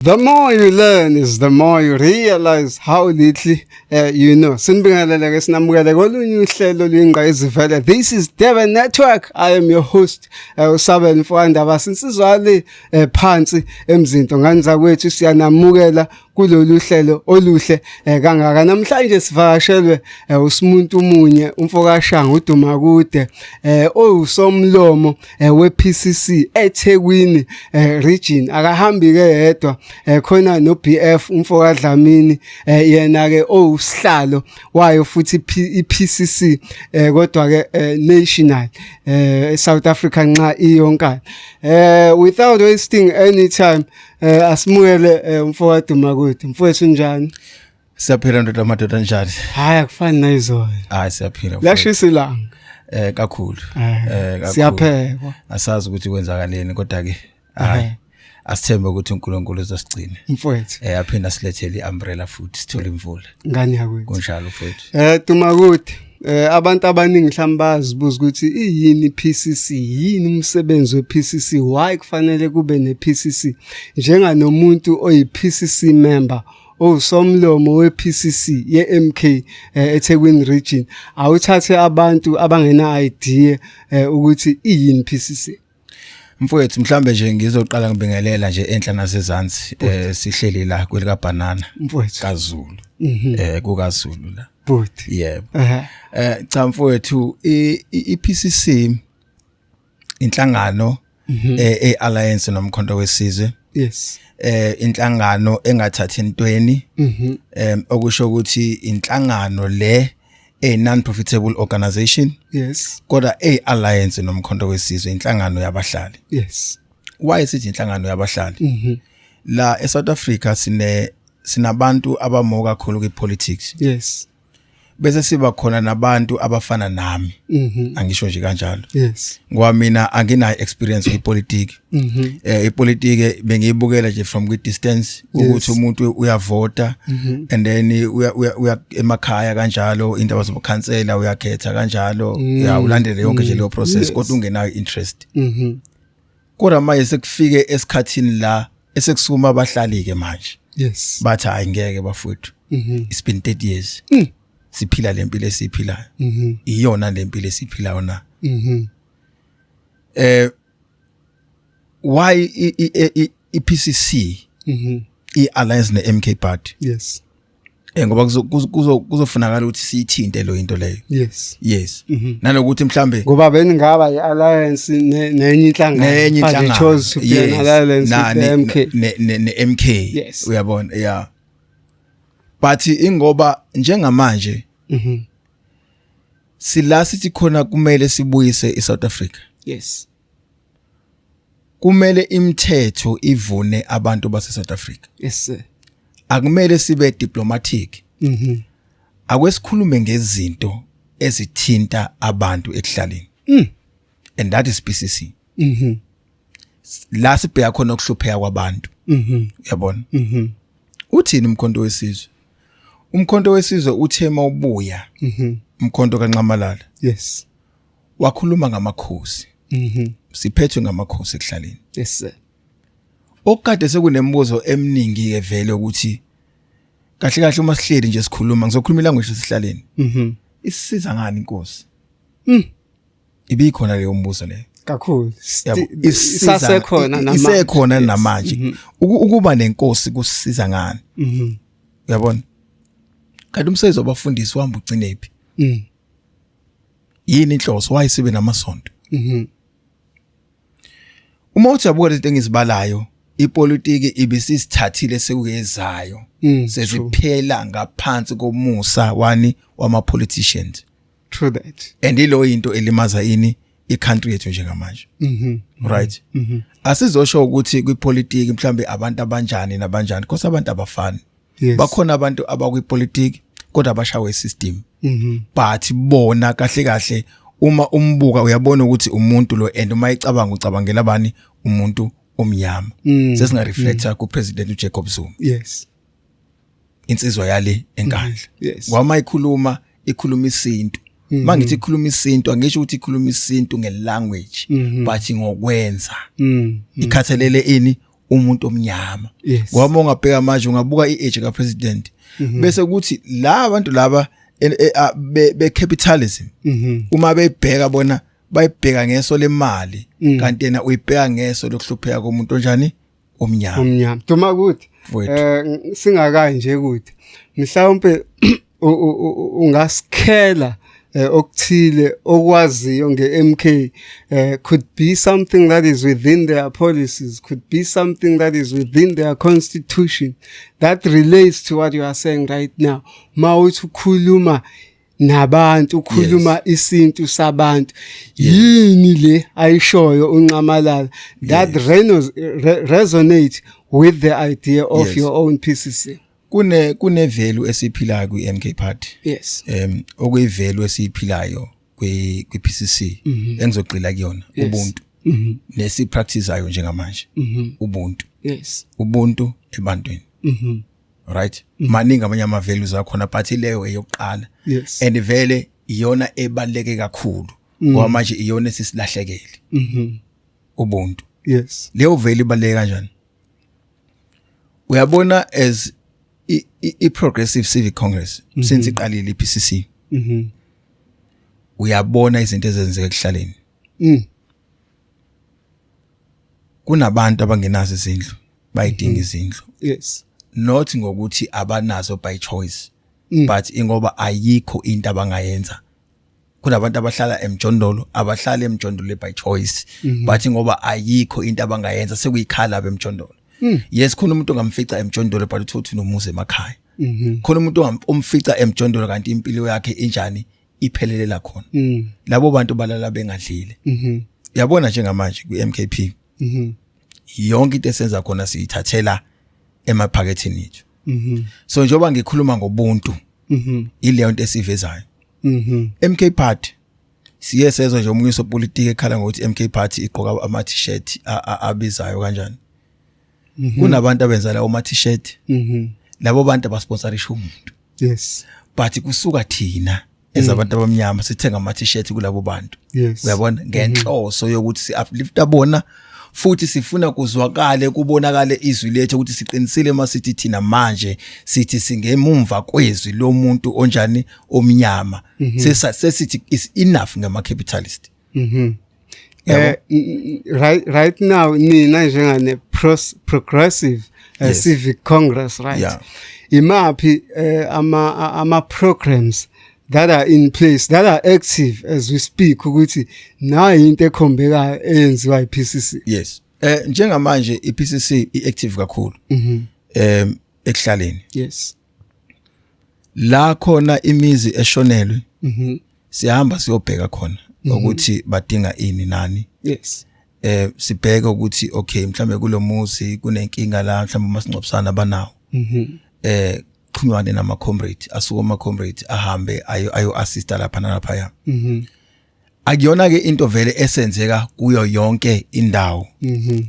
The more you learn is the more you realize how little you know. Sinibingelele ke sinamukele kolunye uhlelo lwingqayizivele. This is Devon Network. I am your host uSabel Mfowandaba. Sinsizwale phansi emzinto nganiza kwethu siyanamukela kulolu hlelo oluhle kangaka. Namhlanje sivakashelwe usimuntu umunye umfokashanga uDumakude oyusomlomo wePCC eThekwini region. Akahambi ke yedwa khona no BF umfokadlamini yena ke owusihlalo wayo futhi iPCC kodwa ke national South Africa nxa iyonkana. Without wasting any time asimukele umfowakaDumakude. Mfowethu njani? Siyaphila ndoda madoda njani? Hayi akufani nayizolo. Hayi siyaphila. Lashisa ilanga. Kakhulu. Kakhulu. Siyaphekwa. Asazi ukuthi kwenzakaleni kodwa ke hayi asithembe ukuthi uNkulunkulu uzosigcina. Mfowethu. Aphinda silethele iumbrella futhi sithole imvula. Ngani yakwethu. Kunjalo mfowethu. Dumakude. Abantu abaningi mhlawumbe bazibuza ukuthi iyini PCC, yini umsebenzi wePCC, why kufanele kube nePCC njenganomuntu oyiPCC member osomlomo wePCC yeMK eThekwini region. Awuthathe abantu abangena idea ukuthi iyini PCC. Mfowethu mhlambe nje ngizoqala ngibingelela nje enhla nasezantsi sihleli la kwelika banana kaZulu. KukaZulu la. Buthi. Yebo. Cha mfowethu iPCC inhlangano eAlliance nomkhonto wesizwe. Yes. Inhlangano engathathi entweni okusho ukuthi inhlangano le non-profitable organization. Yes. Kodwa eAlliance nomkhonto wesizwe inhlangano yabahlali. Yes. Why sithi inhlangano yabahlali? La eSouth Africa sinabantu abamoka kakhulu kwipolitics. Yes. Bese siba khona nabantu abafana nami. Angisho nje kanjalo. Yes. Ngoba mina angina experience kwipolitiki. Ipolitiki bengiyibukela nje from kwi distance ukuthi umuntu uyavota and then uya emakhaya kanjalo indaba zobukhansela uyakhetha kanjalo ulandele yonke nje leyo process kodwa ungenayo interest. Kodwa manje sekufike esikhathini la esekusukuma abahlali ke manje. Yes. Bathi ayingeke bafuthu. It's been 30 years. Siphila lempilo esiphilayo. Iyona lempilo esiphilayo na. Why iPCC iAlliance neMK party? Yes. Ngoba kuzofunakala ukuthi siyithinte lo into leyo. Yes. Yes. Nanokuthi mhlambe ngoba beningaba iAlliance nenye inhlangano chose to be an alliance neMK. Yes. Uyabona yeah. But ingoba njengamanje sila sithi khona kumele sibuyise eSouth Africa. Yes. Kumele imithetho ivune abantu base South Africa. Yes sir. Akumele sibe diplomatic. Akwesikhulume ngezinto ezithinta abantu ekuhlaleni. And that is PCC. La sibheka khona ukuhlupheka kwabantu. Uyabona? Uthini umkhonto wesizwe? Umkhonto wesizwe uthema ubuya. Umkhonto kaNxamalala. Yes. Wakhuluma ngamakhosi. Siphethwe ngamakhosi ekuhlaleni. Yes sir. Okade sekunembuzo eminingi ke vele ukuthi kahle kahle uma sihleli nje sikhuluma ngizokhuluma ilanguage esihlaleni. Isisiza ngani inkosi? Ibikhona leyo mbuzo leyo. Kakhulu. Isekhona namanje. Ukuba nenkosi kusisiza ngani? Uyabona? Kanti umsebenzi wabafundisi wahamba ugcinephi? Yini inhloso wayisibe namasonto? Uma ujabuka izinto engizibalayo ipolitiki ibisisithathile sekuyezayo sesiphela ngaphansi komusa wani wama politicians. True that. And ilo into elimaza ini icountry yethu njengamanje. Right. Asizosho ukuthi kwipolitiki mhlambe abantu abanjani nabanjani because abantu abafani. Bakhona abantu abakwipolitiki kodwa abashawe isystem. But bona kahle kahle uma umbuka uyabona ukuthi umuntu lo and uma icabanga ucabangela abani umuntu omnyama. Sesinga reflecta ku President uJacob Zuma. Yes. Insizwa yale enkandla. Yes. Wama ikhuluma isintu. Mangithi ikhuluma isintu angisho ukuthi ikhuluma isintu ngelanguage but ngokwenza. Ikhathalele ini umuntu omnyama Yes. ngoba ungabheka manje ungabuka iage ka president bese kuthi la abantu laba be capitalism uma bebheka bona bayibheka ngeso lemali kanti yena uyibheka ngeso lokuhlupheka komuntu onjani omnyama Duma kuthi singakayi nje kuthi mhlawumbe ungasikhela okuthile okwaziyo nge-MK could be something that is within their policies, could be something that is within their constitution that relates to what you are saying right now. Mawuthi ukhuluma nabantu, ukhuluma isintu sabantu, yini le ayishoyo uNcamalala that resonate with the idea of your own PCC? Kune value esiphilayo kwi-MK party. Yes. Okuyivalue esiphilayo kwi PCC engizogxila kuyona ubuntu. Nesipracticeayo njengamanje. Ubuntu. Yes. Ubuntu ebantwini. Right? Maningi amanye ama values akhona but leyo eyokuqala. Yes. And vele iyona ebaleke kakhulu ngoba manje iyona esisilahlekele. Ubuntu. Yes. Leyo value ibaleke kanjani? Uyabona as i-Progressive Civic Congress since iqalile i-PCC uyabona izinto ezenzeka ekuhlaleni kunabantu abangenazo izindlu bayidinga izindlu. Yes. Not ngokuthi abanazo by choice but ingoba ayikho into abangayenza. Kunabantu abahlala emjondolo abahlala emjondolo by choice but ingoba ayikho into abangayenza sekuyikhala abemjondolo. Yes, khona umuntu ongamfica emjondolo but uthi nomuzi emakhaya. Khona umuntu omfica emjondolo kanti impilo yakhe injani iphelele la khona. Labo bantu balala bengadlile. Yabona njengamanje kwi-MKP. Yonke into esenza khona siyithathela emaphaketheni ethu. So njoba ngikhuluma ngobuntu ileyo into esivezayo. MK party siyesezwe nje umuntu sopolitiki ekhala ngokuthi MK party igqoka ama t-shirt abizayo kanjani. Kunabantu abenza lawo ama t-shirt labo bantu abasponsorisha umuntu. Yes. But kusuka thina ezabantu abamnyama sithenga ama t-shirt kulabo bantu. Yes. Uyabona ngenhloso yokuthi si uplifta bona futhi sifuna kuzwakale kubonakale izwi lethu ukuthi siqinisile masithi thina manje sithi singemumva kwezwi lo muntu onjani omnyama sesithi is enough ngama capitalist. Right now nina njengane progressive civic congress, right? Yeah. Imaphi ama programs that are in place, that are active as we speak ukuthi nayo into ekhombekayo eyenziwa iPCC. Yes. Njengamanje iPCC iactive kakhulu. Ekuhlaleni. Yes. La khona imizi eshonelwe. Sihamba siyobheka khona ukuthi badinga ini nani. Yes. Sibheka ukuthi okay mhlambe kulomuzi kunenkinga la mhlambe masingcophisana abanawo. Khulunyane nama comrade asuka ama comrade ahambe ayo assista lapha nalapha ya. Akuyona ke into vele esenzeka kuyo yonke indawo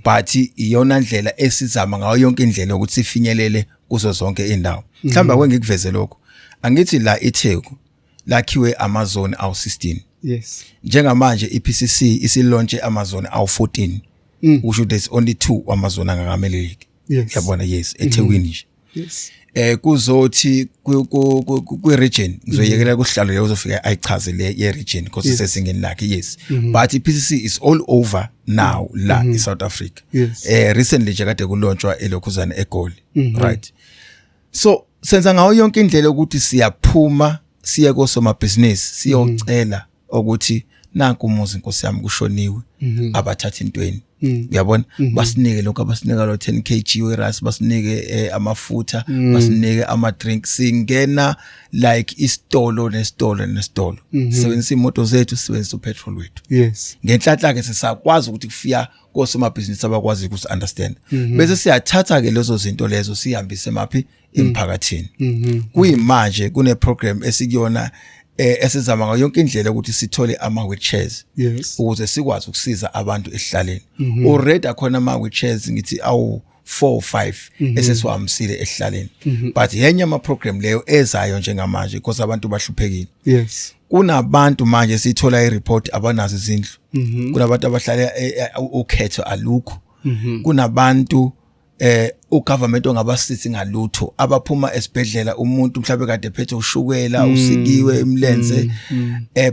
but iyona ndlela esizama ngayo yonke indlela ukuthi sifinyelele kuzo zonke indawo. Mhlamba ngikuveze lokho angithi la eTheku lakhiwe amazone awu16. Yes. Njengamanje iPCC isilaunche amazone awu14. Usho there's only 2 amazone angakameleleki. Yes. Yabona yes eThekwini nje. Yes. Kuzothi ku region ngizoyekela kuhlalo leyo uzofika ayichaze le ye region because sesingeni lakhe. Yes. But iPCC is all over now la in South Africa. Yes. Recently nje kade kulonjwa elokhuzana eGoli. Right. So senza ngayo yonke indlela ukuthi siyaphuma siye kosoma business siyocela ukuthi nanku umuzi inkosi yami kushoniwe abathatha intweni. Uyabona basinike lokho abasinika lo 10 kg weras basinike amafutha basinike ama drinks singena like istolo nesitolo sisebenzisa imoto zethu sisebenzisa upetrol wethu. Yes. Ngenhlanhla ke sisakwazi ukuthi kufika kosoma business abakwazi ukuthi understand bese siyathatha ke lezo zinto lezo sihambise maphi emphakathini. Kuyimanje kune program esikuyona esizama ngayo yonke indlela ukuthi sithole ama wheelchairs. Yes. Ukuze sikwazi ukusiza abantu ehlaleni. Already akhona ama wheelchairs ngithi awu 4 5 esesiwamsile ehlaleni. But yenye ama program leyo ezayo njengamanje because abantu bahluphekile. Yes. Kunabantu manje sithola i-report abanazo izindlu. Kunabantu abahlala ukhetho alukho. Kunabantu ugovernment ongabasithi ngalutho abaphuma esibhedlela umuntu mhlawumbe kade ephethe ushukela usikiwe emlenze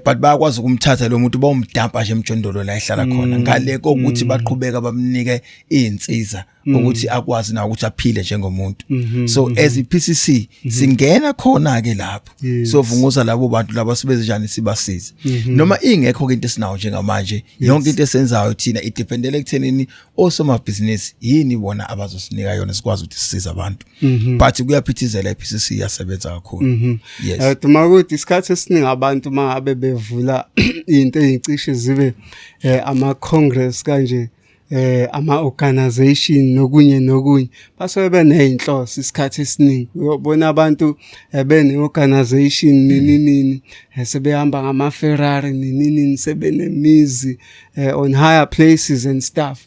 but bayakwazi ukumthatha lo muntu bawumdampa nje emjondolo la ehlala khona ngale kokuthi baqhubeka bamnike izinsiza ukuthi akwazi na ukuthi aphile njengomuntu. So as iPCC singena khona ke lapho sovunguza labo bantu laba sibeze njani sibasize noma ingekho into esinawo njengamanje yonke into esenzayo thina idependele ekuthenini osomabhizinisi yini bona abazosinika yona sikwazi ukuthi sisize abantu but kuyaphithizela iPCC yasebenza kakhulu. Yes, duma ukuthi isikhathi esiningi abantu mangabe bevula into ezicishe zibe ama congress kanje ama organization nokunye basuke beneyinhloso isikhathi esiningi uyobona abantu bene organization nini sebehamba ngama Ferrari nini sebenemizi on higher places and stuff.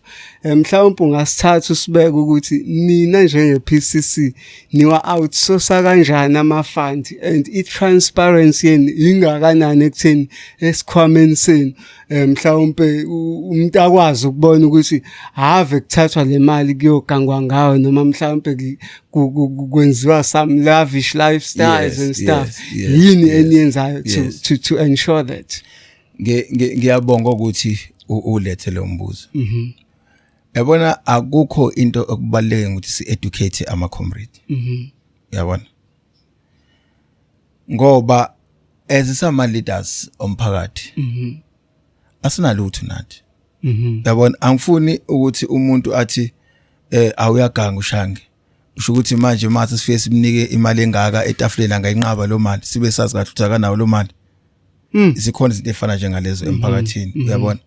Mhlawumbe ungasithatha usibeke ukuthi nina njenge PCC niwa outsource kanjani ama fund and I transparency yeni ingakanani ekutheni esikhwameni senu mhlawumbe umuntu akwazi ukubona ukuthi have kuthathwa le mali kuyogangwa ngayo noma mhlawumbe kwenziwa some lavish lifestyles and stuff. Yini eniyenzayo to ensure that? Ngiyabonga ukuthi ulethe lo mbuzo. Yabona akukho into okubaleke ukuthi si-educate ama-comrade. Yabona ngoba as sama-leaders omphakathi asinalutho nathi. Yabona angifuni ukuthi umuntu athi awuyaganga ushange usho ukuthi manje mathi sifike simnike imali engaka etafuleni angayinqaba lo mali sibe sazi kahle ukuthi akanawo lo mali. Zikhona izinto efana njengalezo emphakathini uyabona.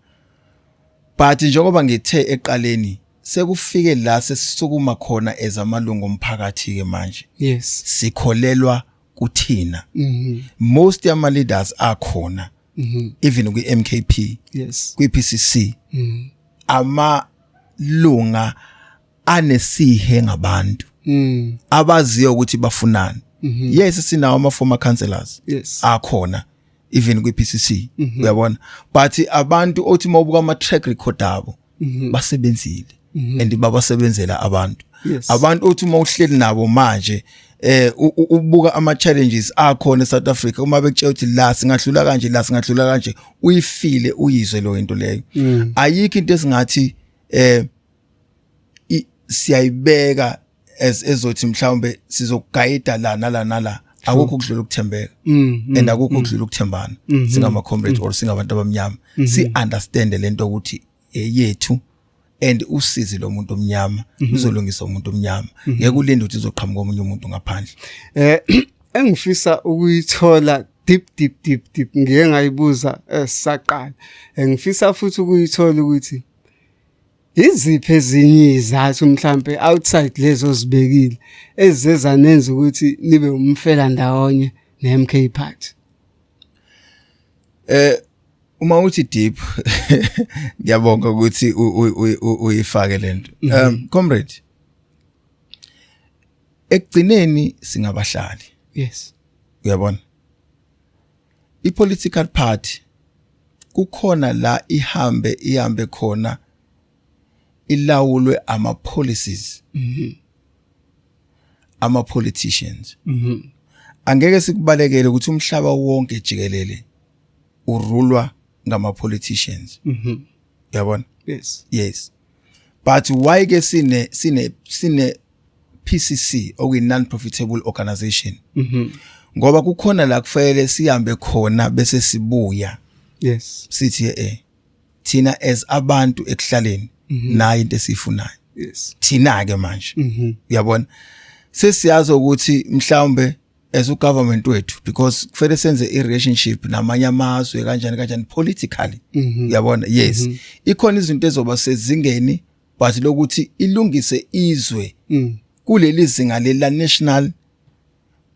But njengoba ngithe eqaleni sekufike la sesisukuma khona ezamalungu omphakathi ke manje. Yes, sikholelwa kuthina. Most yama leaders akhona even kwi MKP, yes, kwi PCC amalunga anesihe ngabantu abaziyo ukuthi bafunani. Yes, sinawo ama former councillors, yes, akhona even kwi PCC uyabona, but abantu othi mawubuka ama track record abo basebenzile and babasebenzela abantu. Yes. Abantu othi mawuhleli nabo manje ubuka ama challenges akhona eSouth Africa uma bekutshela ukuthi la singadlula kanje la singadlula kanje uyifile uyizwe lo into leyo. Ayikho into esingathi siyayibeka ezothi mhlawumbe sizogayida la nala akukho ukudlula ukuthembeka and akukho ukudlula ukuthembana singama comrades or singabantu abamnyama si understand lento ukuthi yethu and usizi lo muntu omnyama uzolungisa umuntu omnyama ngeke ulinde ukuthi uzoqhamuka omunye umuntu ngaphandle. Engifisa ukuyithola deep ngeke ngayibuza saqala ngifisa futhi ukuyithola ukuthi iziphi ezinye izathu mhlambe outside lezo zibekile ezeza nenza ukuthi nibe umfela ndawonye neMK Party. Uma uthi deep ngiyabonga ukuthi uyifake lento. Comrade, ekugcineni singabahlali. Yes, uyabona i-political party kukhona la ihambe khona ilawulwe ama policies ama politicians. Angeke sikubalekele ukuthi umhlaba wonke jikelele urulwa ngama politicians. Yabona? Yes. But why ke sine PCC okuyi non-profitable organization? Ngoba kukhona la kufanele sihambe khona bese sibuya. Yes. Sithi thina as abantu ekuhlaleni nayo into esifunayo. Yes. Thina ke manje. Uyabona? Sesiyazi ukuthi mhlawumbe as ugovernment wethu because kufanele senze i-relationship namanye amazwe kanjani politically. Uyabona? Yes. Ikhona izinto ezoba sezingeni but lokuthi ilungise izwe kuleli zinga lela national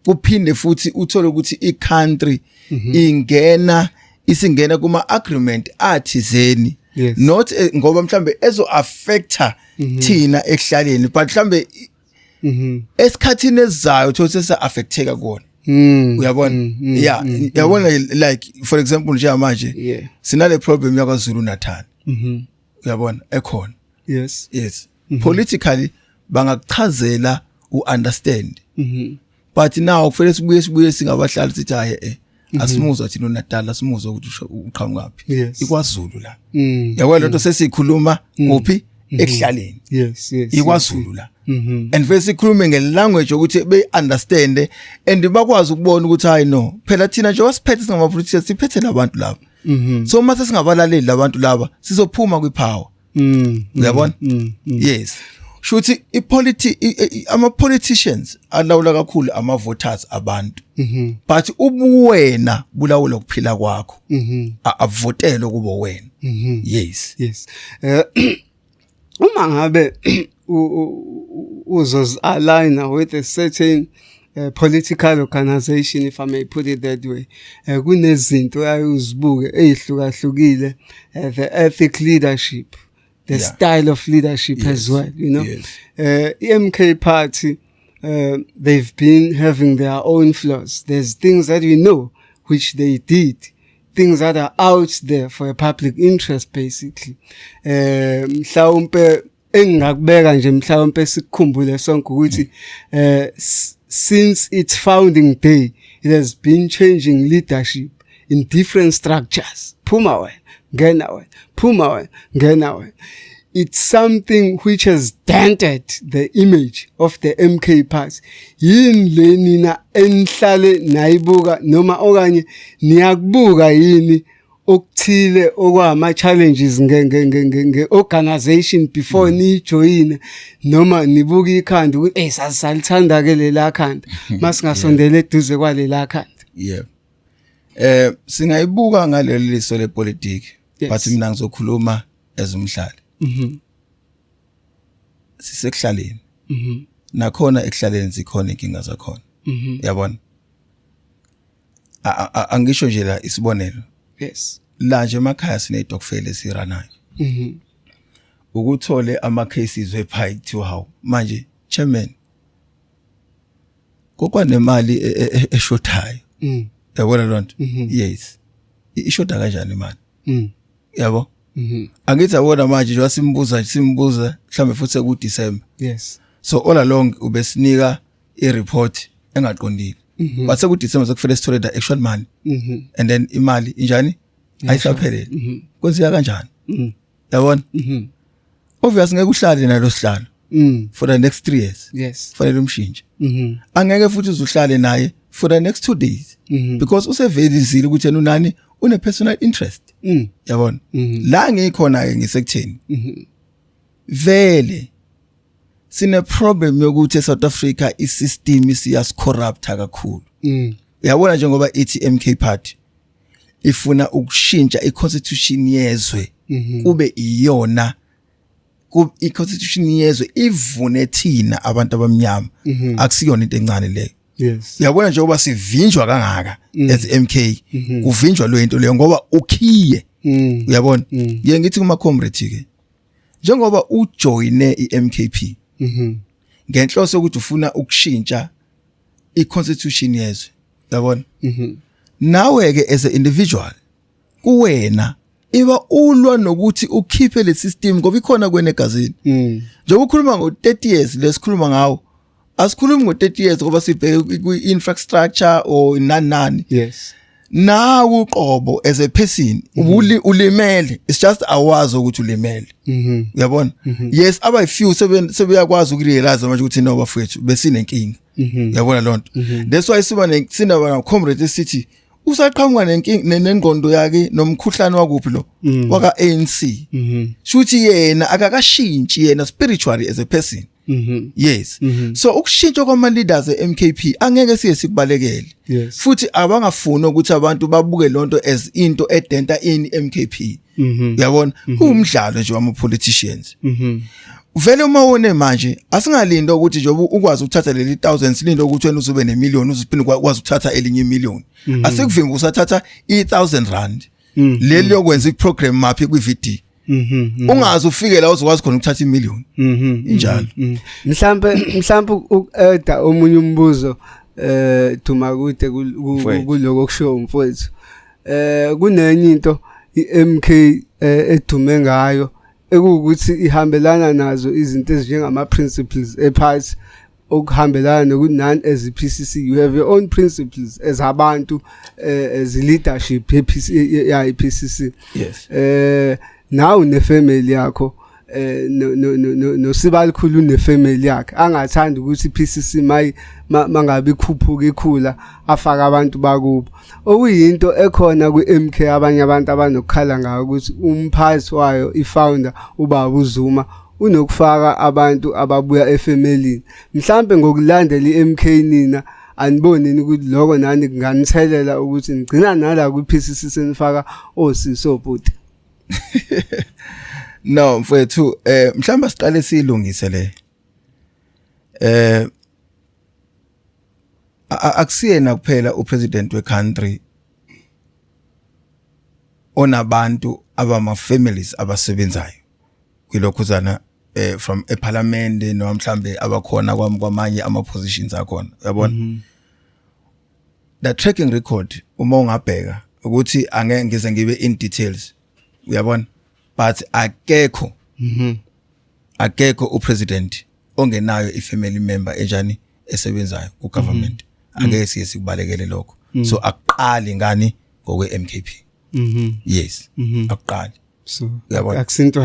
kuphinde futhi uthole ukuthi i-country isingena kuma agreement athizeni. Yes. Not ngoba mhlambe ezo affecta thina ekuhlaleni but mhlambe esikhathini ezayo thothi sesa affecteka kona. Uyabona? Yeah, yabona like for example nje manje sinale problem yakwaZulu Natal. Uyabona ekhona. Yes. Politically bangakuchazela uunderstand but now kufanele sibuye singabahlali sithi hayi asimuzwa thina uNatal asimuzwa ukuthi uqhamukapi iKwaZulu la yabo lento sesikhuluma kuphi ekuhlaleni yes iKwaZulu la and bese sikhulume ngelanguage ukuthi be understand and bakwazi ukubona ukuthi hayi no phela thina nje wasiphethe singamapoliticians siphethe labantu laba so mase singabalaleli labantu laba sizophuma kwipower uyabona yes shuthi ama politicians alawula kakhulu ama voters abantu but ubuwena bulawula ukuphila kwakho avotele kubo wena yes uma ngabe uzoz-align with a certain political organization, if I may put it that way, kunezinto ayizibuke ezihlukahlukile, the ethic leadership, the style of leadership as well, you know. MK Party, they've been having their own flaws. There's things that we know which they did, things that are out there for a public interest basically. Mhlawumbe engakubeka nje mhlawumbe sikukhumbule sonke ukuthi since its founding day it has been changing leadership in different structures. Phuma wena ngena wena, phuma wena ngena wena. It's something which has dented the image of the MK Party. Yini le nina enihlale nayibuka noma okanye niyakubuka yini okuthile okwama challenges nge organization before ni join noma nibuka ikhanda ukuthi sasithanda ke lela khanda masingasondele eduze kwalela khanda. Singayibuka ngaleli liso lepolitiki but mina ngizokhuluma ezumhlali. Sisekuhlaleni nakhona ekuhlaleni zikhona inkinga zakhona yabona angisho nje la isibonelo la nje emakhaya sinedokfele siranayo ukuthole ama cases wephaya to how manje chairman kokwa nemali eshotayo yabona lonto yes ishoda kanjani imali yabo angithi abona manje nje simbuza mhlambe futhi ku December so all along ubesinika i-report engaqondile but seku December sekufanele sithole the actual money and then imali injani ayisaphelele kwenziwa kanjani yabona obviously ngeke uhlale nalo sihlalo for the next 3 years fanele umshintshe angeke futhi uzuhlale naye for the next 2 days because usevelizile ukuthi yena unani une personal interest yabona la ngikhona ke ngisekutheni vele sine problem yokuthi South Africa isystem isiyascorrupta kakhulu uyabona njengoba ithi MK Party ifuna ukushintsha iconstitution yezwe kube iyona iconstitution yezwe ivune thina abantu abamnyama akusiyona into encane leyo. Uyabona nje ngoba sivinjwa kangaka as MK kuvinjwa lo into leyo ngoba ukhiye uyabona ngiye ngithi kuma comrade ke njengoba ujoine iMKP ngenhloso ukuthi ufuna ukushintsha iconstitution yezwe uyabona nawe ke as an individual kuwena iba ulwa nokuthi ukhiphe le system ngoba ikhona kwenegazini njengoba ukhuluma ngo30 years lesikhuluma ngawo asikhulumi ngo30 years ngoba sibheke kwi-infrastructure or nani nawe uqobo as a person ulimele it's just awazi ukuthi ulimele uyabona yes aba few sebeyakwazi ukurealize manje ukuthi no bafethu besinenkinga uyabona lonto that's why sinaba comrade city usaqhamuka nenkinga nengqondo yake nomkhuhlane wakuphi lo waka ANC shuthi yena akakashintshi yena spiritually as a person yes so ukushintsha kwama leaders eMKP angeke siye sikubalekele futhi abangafuni ukuthi abantu babuke lonto as into edenta in MKP uyabona umdlalo nje wama politicians vele uma wone manje asingalinda ukuthi nje ukwazi ukuthatha leli thousands lindo ukuthi wena uzobe ne-million uzophinde ukwazi ukuthatha elinye million asekuvimba usathatha i1000 leli lokwenza iprogram maphi kwiVD ungazi ufike la uzokwazi khona ukuthatha i-million injalo mhlambe ueda omunye umbuzo Thumakude kuloko kusho mfowethu kunenye into iMK edume ngayo ekuwukuthi ihambelana nazo izinto ezinjengama principles ephathi okuhambelana nokuthi nani as iPCC you have your own principles as abantu as leadership iPCC. Yes. Now nefamily yakho no Sibalikhulu nefamily yakhe angathanda ukuthi iPCC mangabe ikhuphuka ikhula afaka abantu bakubo okuyinto ekhona kuMK abanye abantu abanokukhala ngayo ukuthi umphathi wayo ifounder ubaba uZuma unokufaka abantu ababuya efamily mhlambe ngokulandela iMK nina anibonini ukuthi lokho nani kunganithelela ukuthi ngcina nala kuPCC senifaka osisi obhuti. No mfowethu mhlamba siqale silungise le akusiyena kuphela upresident weCountry onabantu abama families abasebenzayo kwilokhuzana from eParliament noma mhlambe abakhona kwamanye ama positions akhona uyabona. The tracking record uma ungabheka ukuthi angeke ngize ngibe in details uyabona but akekho upresident ongenayo ifamily member enjani esebenzayo ku government angeke siye sikubalekele lokho so aqali ngani ngokwe MKP. Yes aqali so uyabona akusinto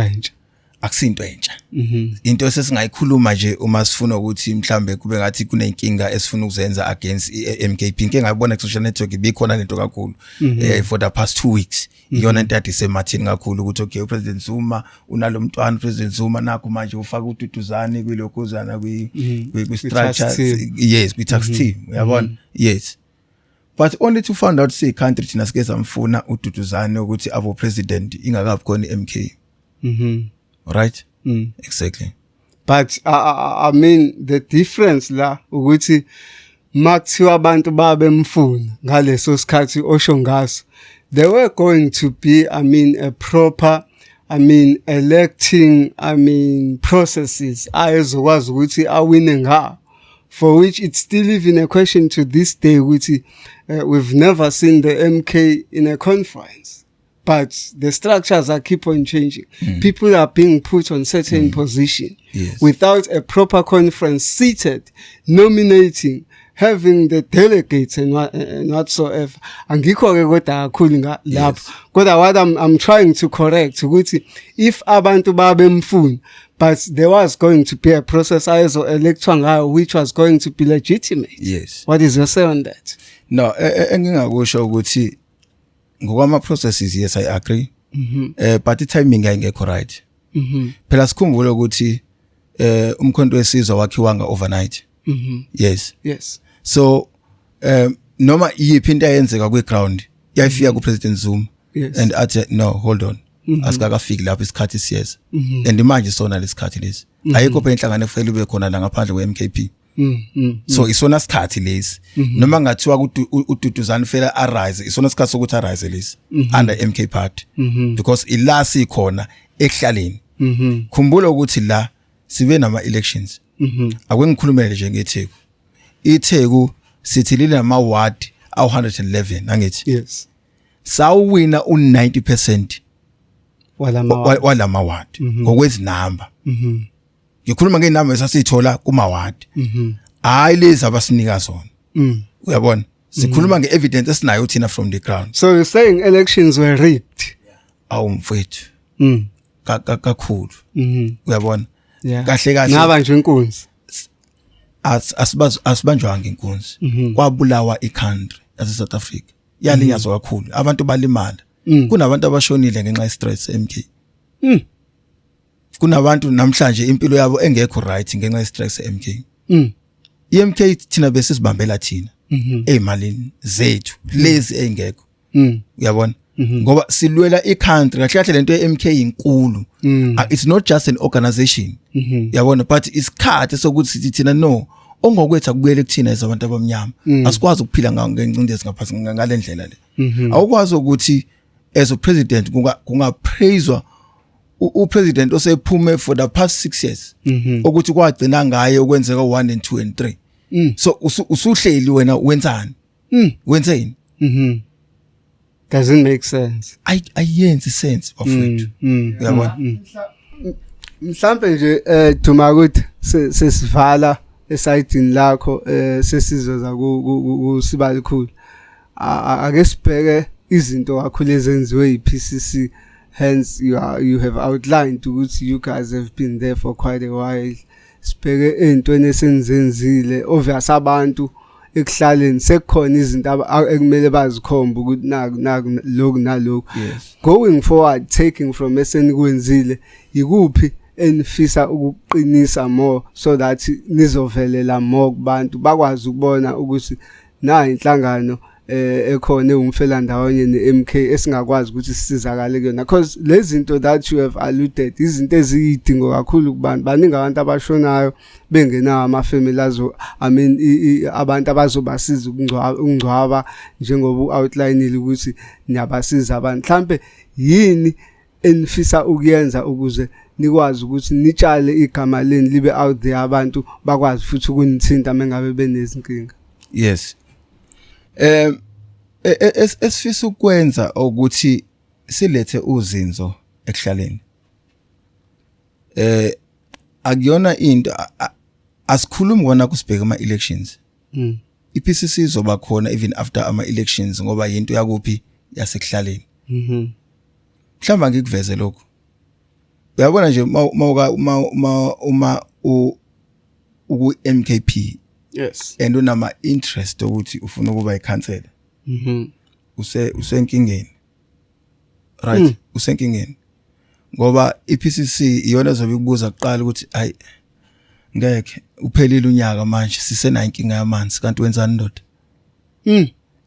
entsha into sesingayikhuluma nje uma sifuna ukuthi mhlambe kube ngathi kunenkinga esifuna ukuzenza against MKP inkinga ngayibona ku social network ibikhona lento kakhulu for the past 2 weeks iyona into ade semathini kakhulu ukuthi okay upresident Zuma unalomntwana upresident Zuma nakho manje ufaka ududuzane kwilokhuzana kwi structure yes kwi tax team uyabona yes but only to find out say country thina sike samfuna ududuzane ukuthi abo president ingakabi khona iMK. Right? Exactly. But I mean the difference la ukuthi makuthiwa abantu babemfuna ngaleso sikhathi osho ngaso there were going to be a proper electing processes ayezokwazi ukuthi awine ngawo for which it's still even a question to this day ukuthi we've never seen the MK in a conference. But the structures are keep on changing. People are being put on certain position without a proper conference seated, nominating, having the delegates and whatsoever. Angikho ke kodwa kakhulu lapho. Kodwa what I'm trying to correct ukuthi if abantu babemfuna but there was going to be a process electoral ngayo which was going to be legitimate. Yes. What is your say on that? No, engingakusho ukuthi ngokwama processes yes I agree but the timing ayingekho right phela sikhumbule ukuthi umkhonto wesizwe wakhiwanga overnight yes so noma yiphi into ayenzeka kwi ground yayifika ku president Zuma and athi no hold on asikakafiki lapho isikhathi siyeza and manje sona lesikhathi lesi ayikho phela inhlangano efanele ube khona la ngaphandle kwe MKP. So isona sikhathi lesi noma ngathiwa ukuthi ududuzane fela arise isona sikhathi sokuthi arise lesi under MK party because ilasi khona ehlaleni khumbula ukuthi la sibe nama elections akwengikhulumele nje ngeTheku iTheku sithi lile nama ward awu 111 angithi yes sawina u90% walama ward ngokwezinamba ngikhuluma ngenamba esasithola kuma ward hayi lezi abasinika zona uyabona sikhuluma ngeevidence esinayo thina from the ground. So you're saying elections were rigged? Awu mfethu kakhulu uyabona kahle ngaba nje inkunzi asibanjwanga inkunzi kwabulawa iCountry yase South Africa yalinyazwa kakhulu abantu balimala kunabantu abashonile ngenxa ye stress MK kunabantu namhlanje impilo yabo engekho right ngenxa ye stress MK iMK thina bese sibambela thina ezimalini zethu lezi engekho uyabona ngoba silwela iCountry kahle kahle lento yeMK inkulu it's not just an organization uyabona but isikhathi sokuthi thina no ongokwethu akubuyele kuthina ezabantu abamnyama asikwazi ukuphila ngencindezi ngaphansi ngalendlela le awukwazi ukuthi as a president kungapraiswa upresident osephume for the past 6 years ukuthi kwagcina ngaye okwenzeka 1 and 2 and 3 so usuhleli wena wenzani wenzeni doesn't make sense ayenzi sense bafethu uyabona mhlambe nje duma ukuthi sesivala esayidini lakho sesizoza ku Sibalikhulu. Ake sibheke izinto kakhulu ezenziwe yiPCC. Hence you have outlined ukuthi you guys have been there for quite a while. Sibheke ezintweni esenzenzile obvious abantu ekuhlaleni sekukhona izinto ekumele bazikhomba ukuthi naku lokhu nalokhu. Going forward, taking from esenikwenzile ikuphi enifisa ukuqinisa more so that nizovelela more kubantu bakwazi ukubona ukuthi na inhlangano ekhona umfela ndawonye neMK esingakwazi ukuthi sisizakale kuyona, because lezi zinto that you have alluded izinto eziyidingo kakhulu kubantu baningi abantu abashonayo bengenawo ama-family abantu abazobasiza ukungcwaba njengoba outlineile ukuthi niyabasiza abantu. Mhlambe yini enifisa ukuyenza ukuze nikwazi ukuthi nitshale igama leni libe out there abantu bakwazi futhi ukunithinta mengabe benezinkinga? Yes. Esifisa ukwenza ukuthi silethe uzinzo ekuhlaleni. Akuyona into asikhulumi kona kusibheka ama-elections. iPCC izoba khona even after ama-elections ngoba yinto yakuphi yasekuhlaleni. Mhlawumbe ngikuveze lokho. Uyabona nje uma uku-MKP. Yes. And unama interest ukuthi ufuna ukuba ikhansela. Usenkingeni. Right? Usenkingeni. Ngoba iPCC iyona zobe ikubuza kuqala ukuthi hayi ngeke uphelile unyaka manje sisena inkinga yamanzi kanti wenzani ndoda?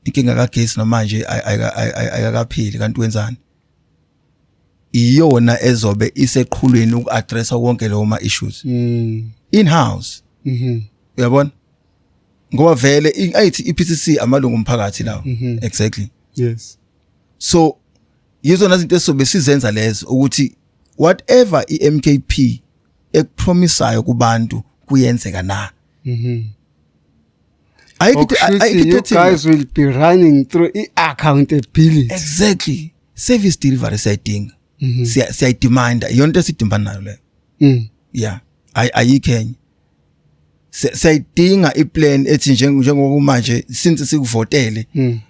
Inkinga kagesi namanje ayakaphili kanti wenzani? Iyona ezobe iseqhulweni ukuaddressa wonke lawo ma issues. In house. Uyabona? Ngoba vele ayithi iPCC amalungu omphakathi lawo. Exactly. Yes. So yizona izinto esobe sizenza lezo ukuthi whatever iMKP ekupromisayo kubantu kuyenzeka na. You guys will be running through accountability. Exactly. Service delivery sayidinga. Siyayidemanda yonke esidimana nayo le. Yeah. Ayikhenye. Sayidinga iplan ethi njengoba manje since sikuvotele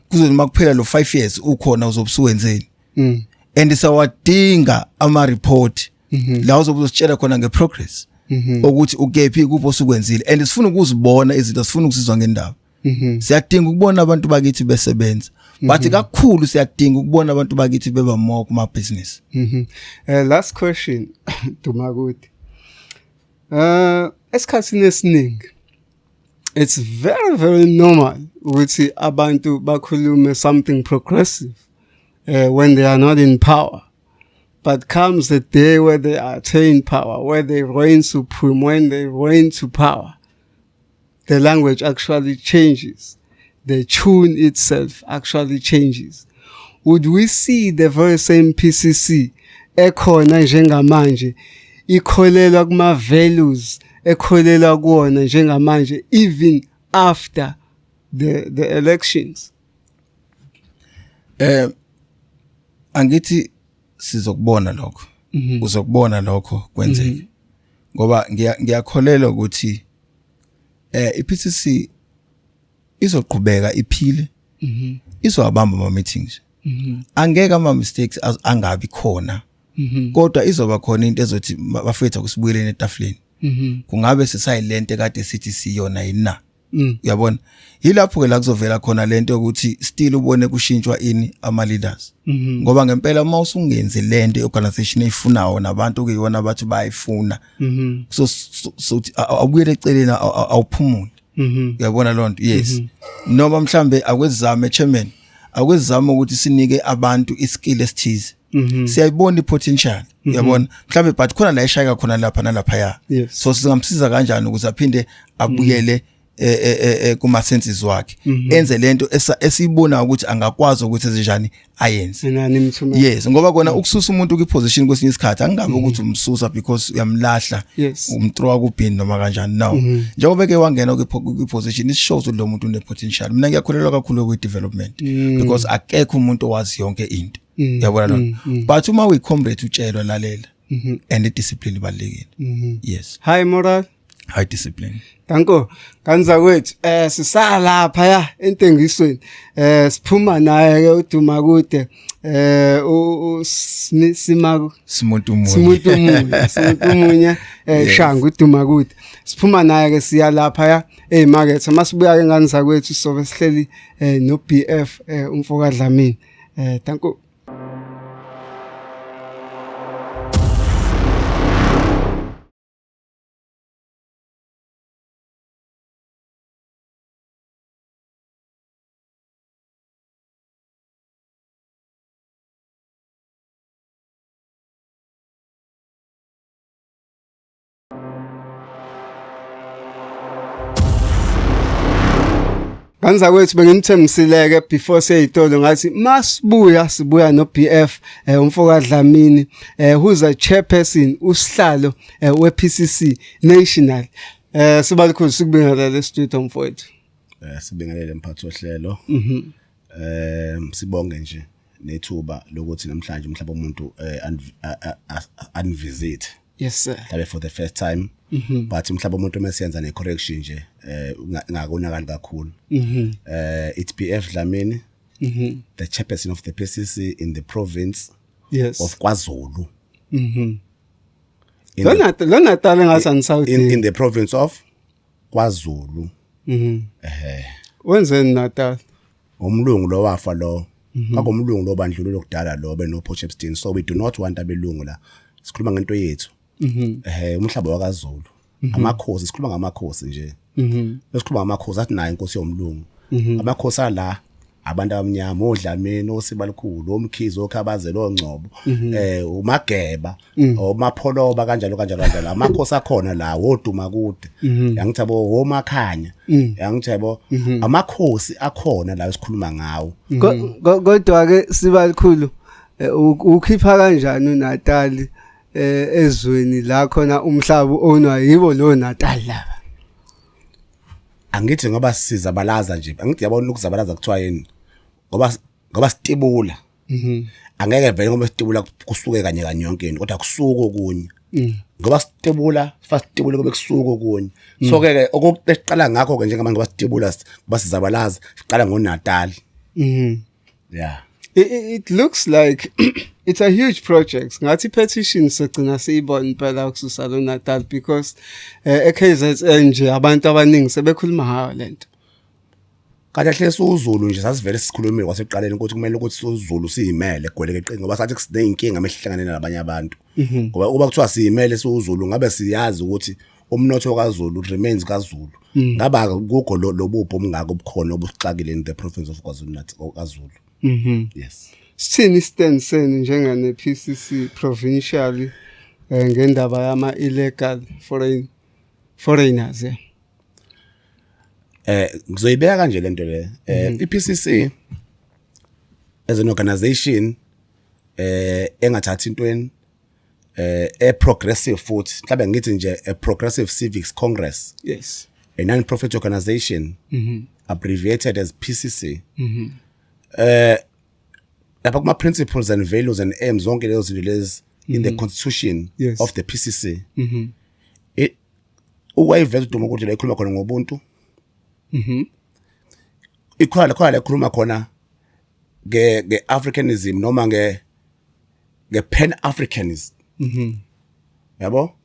kuzothi makuphela lo 5 years ukhona uzobusuwenzeni. And sawadinga ama report la uzobusitshela khona ngeprogress ukuthi ukephi kupho osukwenzile and sifuna ukuzibona izinto sifuna ukusizwa ngendaba. Siyadinga ukubona abantu bakithi besebenza but kakhulu siyadinga ukubona abantu bakithi beba more kuma business. Last question Dumakude. Esikhathini esiningi it's very very normal ukuthi abantu bakhulume something progressive when they are not in power, but comes the day where they attain power, where they reign supreme, when they reign to power, the language actually changes, the tune itself actually changes. Would we see the very same PCC ekhona njengamanje ikholelwa kuma values ekholelwa kuona njengamanje even after the elections? Angithi sizokubona lokho. Uzokubona lokho kwenzeka. Ngoba ngiyakholelwa ukuthi iPCC izoqhubeka iphile. Izowabamba ama meetings. Angeke ama mistakes angabi khona. Kodwa izoba khona into ezothi bafetha kusibuyeleni etafuleni. Kungabe sisayilento kade sithi siyona yina. Uyabona? Yilapho ke la kuzovela khona lento ukuthi still ubone kushintshwa ini ama leaders. Ngoba ngempela uma usungenze lento organization eyifunayo nabantu kuyona abathi bayifuna. So awubuyele eceleni awuphumule. Uyabona lonto? Yes. Noma mhlambe akwezizame chairman, akwezizama ukuthi sinike abantu iskill esithize. Siyayibona ipotential. Uyabona? Mhlambe but khona la eshaya khona lapha nalapha ya. So singamsiza kanjani ukuthi aphinde abuyele kuma senses wakhe enze lento esibona ukuthi angakwazi ukuthi ezenjani ayenze. Yes, ngoba kona ukususa umuntu kwiposition kwesinye isikhathi angabe ukuthi umsusa because uyamlahla umthrowa kubhini noma kanjani. No, njengoba ke wangena kwiposition it shows ukuthi lo muntu une potential. Mina ngiyakholelwa kakhulu kwi development because akekho umuntu owazi yonke into. Yabona lo. But uma uyicomrade utshelwa lalela and discipline ibalekile. Yes. High moral, High discipline. danko kanza kwethu sisalapha ya entengisweni siphuma naye ke uduma kude Simuntu munye Shangu uduma kude siphuma naye ke siya lapha ya emarket masibuya ke ngani zakwethu sobe sihleli no BF umfoka Dlamini danko. Kanza kwethu bengimthembisileke before seyitolo ngathi sibuya no BF umfoka Dlamini who's a chairperson usihlalo we PCC National sibalikhulu sikubingelele studio mfowethu sibingelele mphathi ohlelo sibonge nje nethuba lokuthi namhlanje mhlawumbe umuntu unvisit yes sir mhlawumbe for the first time but mhlawumbe umuntu mesenza ne correction nje ngakonakala kakhulu it's BF Dlamini the chairperson of the PCC in the province of KwaZulu Natal ngasan South in the province of KwaZulu wenzeni Natal umlungu lo wafa lo kwakumlungu lo bandlulo lokudala lo beno Potchefstroom so we do not want abelungu la sikhuluma ngento yethu umhlaba wakaZulu amakhosi sikhuluma ngamakhosi nje besikhuluma ngamakhosi athi nayo inkosi yomlungu amakhosi ala abantu abamnyama oDlamini osibalikhulu omkhizo okhabazela ongcobo umageba omapholoba kanjalo amakhosi akhona la woduma kude yangithi yabo womakhanya yangithi yabo amakhosi akhona la esikhuluma ngawo kodwa ke sibalikhulu ukhipha kanjani uNatal ezweni la khona umhlaba onwa yibo lo Natal laba angithi ngoba sizabalaza nje angithi yabona ukuzabalaza kuthiwa yini ngoba sitibula angeke vele ngoba sitibula kusuke kanye yonke into kodwa kusuka okunye ngoba sitibula fasitibula kube kusuka okunye so ke okuqala ngakho ke njengamanje ngoba sitibula ngoba sizabalaza siqala ngoNatal yeah it looks like it's a huge project ngathi petition segcina siyibona phela ukususa lo Natal because eKZN nje abantu abaningi sebekhuluma ngayo lento kahle uZulu nje sasivele sikhulumile kwaseqaleni ukuthi kumele ukuthi uZulu siyimele egweleke eqinga ngoba sathi kusineyinkinga mehlangane nabanye abantu ngoba kuba kuthiwa siyimele uZulu ngabe siyazi ukuthi umnotho kaZulu remains kaZulu ngaba kukho lobupho omngaka obukhona obusixakile in the province of KwaZulu kaZulu yes sithini stand senu njengane PCC provincially ngendaba yama illegal foreigners ngizoyibeka kanje lento le iPCC as an organization engathathi intweni progressive futhi mhlawumbe ngithi nje a progressive civics congress yes a non-profit organization abbreviated as PCC lapha kuma principles and values and aims zonke lezo zinto lezi in the constitution of the PCC uwayiveza uduma ukuthi la ikhuluma khona ngobuntu ikhona la ikhuluma khona ge Africanism noma ge pan Africanism yabo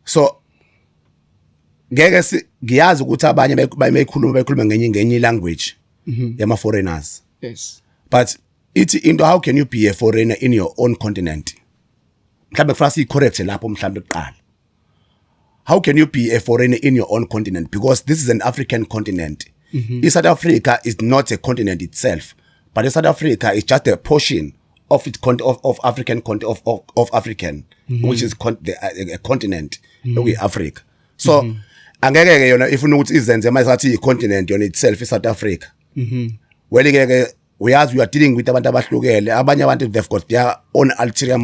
so ngeke ngiyazi ukuthi abanye bayikhuluma ngenye language yama foreigners yes but it's into how can you be a foreigner in your own continent mhlambe kufanele correct lapho mhlambe kuqala how can you be a foreigner in your own continent because this is an African continent South Africa is not a continent itself but South Africa is just a portion of its of African which is a continent Africa so angeke ke yona ifuna ukuthi izenze manje sathi icontinent yona itself South Africa well ke we are dealing with abantu abahlukene abanye abantu they've got their own ulterior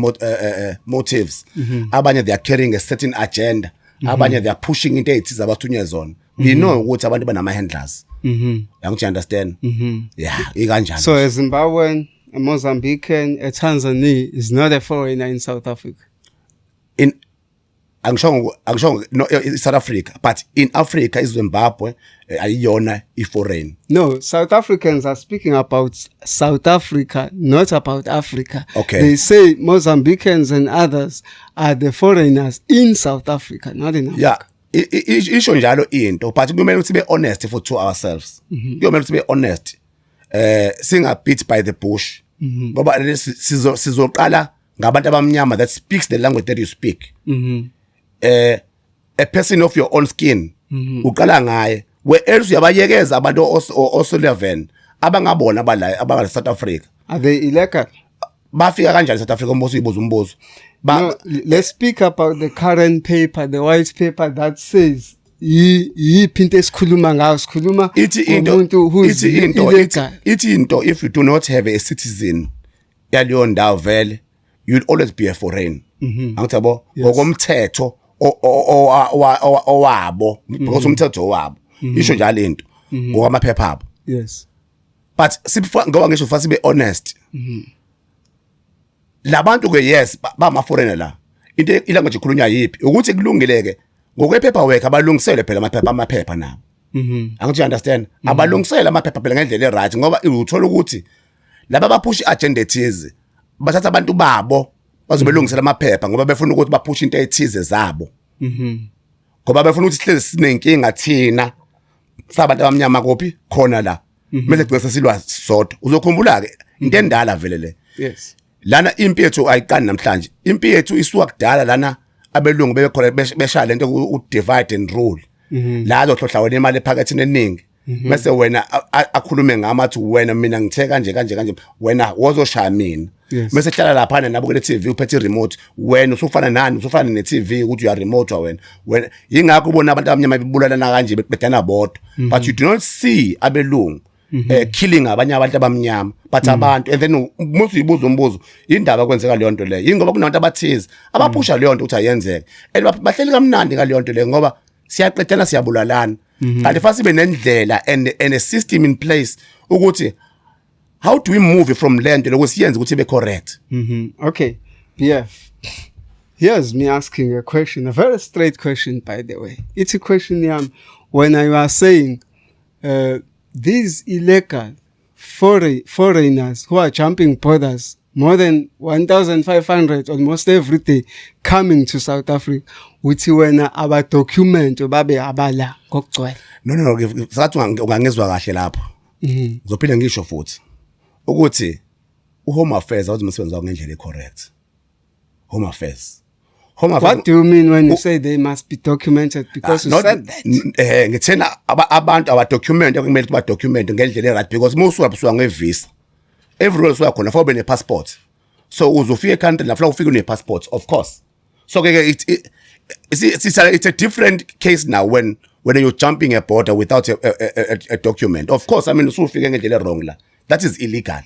motives abanye they are carrying a certain agenda abanye they are pushing into ethiza abathunywe zona we know ukuthi abantu banama handlers you understand yeah ikanjani so eZimbabwe a Mozambican, a Tanzanian is not a foreigner in South Africa. Angisho no South Africa, but in Africa iZimbabwe ayiyona foreign. No, South Africans are speaking about South Africa, not about Africa. Okay. They say Mozambicans and others are the foreigners in South Africa, not in Africa. Yeah. Isho njalo into, but kumele ukuthi be honest for to ourselves. Kumele ukuthi be honest. Singa beat by the bush. Ngoba sizoqala ngabantu abamnyama that speaks the language that you speak. A person of your own skin uqala ngaye where else uyabayekeza abantu o11 abangabona abala South Africa. Are they illegal? Bafika kanjani South Africa umbuzo uyibuza umbuzo. No, let's speak about the current paper, the white paper that says yiphinto esikhuluma ngayo sikhuluma umuntu who's illegal. Into if you do not have a citizen yaleyo ndawo vele you'll always be a foreign. Angithabo ngokomthetho owabo because umthetho wabo isho njalo into ngokwamaphepha abo. Yes. But ngoba ngisho fast be honest. Labantu ke yes ba foreigner la. Into ilanguage ikhulunywa yipi ukuthi kulungileke ngokwepaperwork abalungisele phela amaphepha nabo. Angithi understand abalungisele amaphepha phela ngendlela right ngoba uthola ukuthi laba bapush agenda ethize bathatha abantu babo bazobelungisela amaphepha ngoba befuna ukuthi bapush into ethize zabo. Ngoba befuna ukuthi sihlezi sinenkinga thina sabantu abamnyama kophi khona la mase kugcina silwa sodwa uzokhumbula ke into endala vele le. Yes. Lana impi yethu ayiqani namhlanje impi yethu isuka kudala lana abelungu bebekhona beshaya lento u divide and rule la azohlohla wena imali ephakathini eningi bese wena akhulume ngamathi wena mina ngithe kanje wena wozoshaya mina bese hlala lapha nabo kule TV uphethe remote wena usufana nani usufana ne TV ukuthi you are remote wena ingakho ubona abantu abamnyama bebulalana kanje beqedana bodwa but you do not see abelungu killing abanye abantu abamnyama but abantu and then musu ibuza umbuzo indaba kwenzeka leyo nto leyo ingoba kunabantu abathize abaphusha leyo nto ukuthi ayenzeke bahleli kamnandi ngaleyo nto leyo ngoba siyaqedana siyabulalana kanti fast ibe nendlela and a system in place ukuthi how do we move from land lokuthi siyenze ukuthi be correct. Okay, BF, here's me asking a question, a very straight question by the way. It's a question when I was saying these illegal foreigners who are jumping borders more than 1,500 almost every day coming to South Africa, uthi wena aba document babe abala kokugcwele. No sathi ungangizwa kahle lapho. Ngizophinda ngisho futhi ukuthi uHome Affairs awuzisebenza wakho ngendlela ecorrect. Home Affairs. What do you mean when you say they must be documented? Because you said that. Ngithena abantu aba document okumele ba document ngendlela right because most wabuswa ngevisa. Everywhere so khona for be passport. So uzofika eCountry la fla ufika une passport of course. So it's a different case now when you're jumping a border without a document. Of course I mean usufika ngendlela wrong la. That is illegal.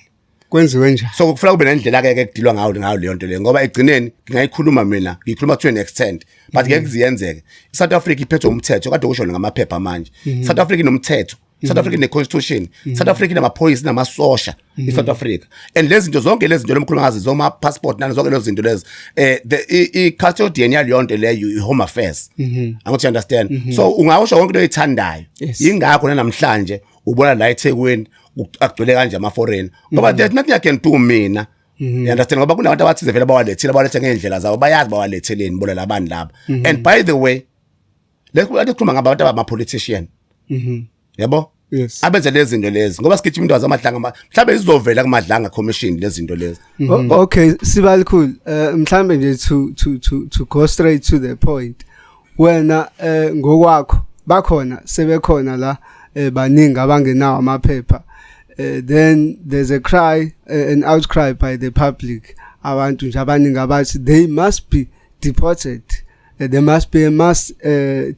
Kwenziwe njani? So kufuna kube nendlela ke kudilwa ngayo leyo nto le ngoba egcineni ngingayikhuluma mina ngikhuluma to an extent but ngeke ziyenzeke. South Africa iphethe umthetho kade usho ngamaphepha manje. South Africa inomthetho. South Africa ine constitution. South Africa inamaphoyisa namasosha South Africa. And lezi zinto zonke lezi zinto lomkhuluma ngazi zoma passport nani zonke lezi zinto lezi i custodian yaleyo nto leyo iHome Affairs. Angithi understand. So ungawusho konke into oyithandayo. Ingakho namhlanje ubona la eThekwini akugcwele kanje ama foreign ngoba there's nothing I can do mina. You understand ngoba kunabantu abathize vele bawalethe ngendlela zabo bayazi bawaletheleni bona labani laba. And by the way let's khuluma ngabantu abama politician. Yabo? Yes. Abenze lezi zinto lezi ngoba sigijima into zamadlanga mhlambe izovela kumadlanga commission lezi zinto lezi. Okay, Sibalikhulu, mhlambe nje to go straight to the point. Wena ngokwakho bakhona sebekhona la baningi abangenawo amaphepha. Then there's a cry, an outcry by the public. Abantu nje abaningi abathi they must be deported. There must be a mass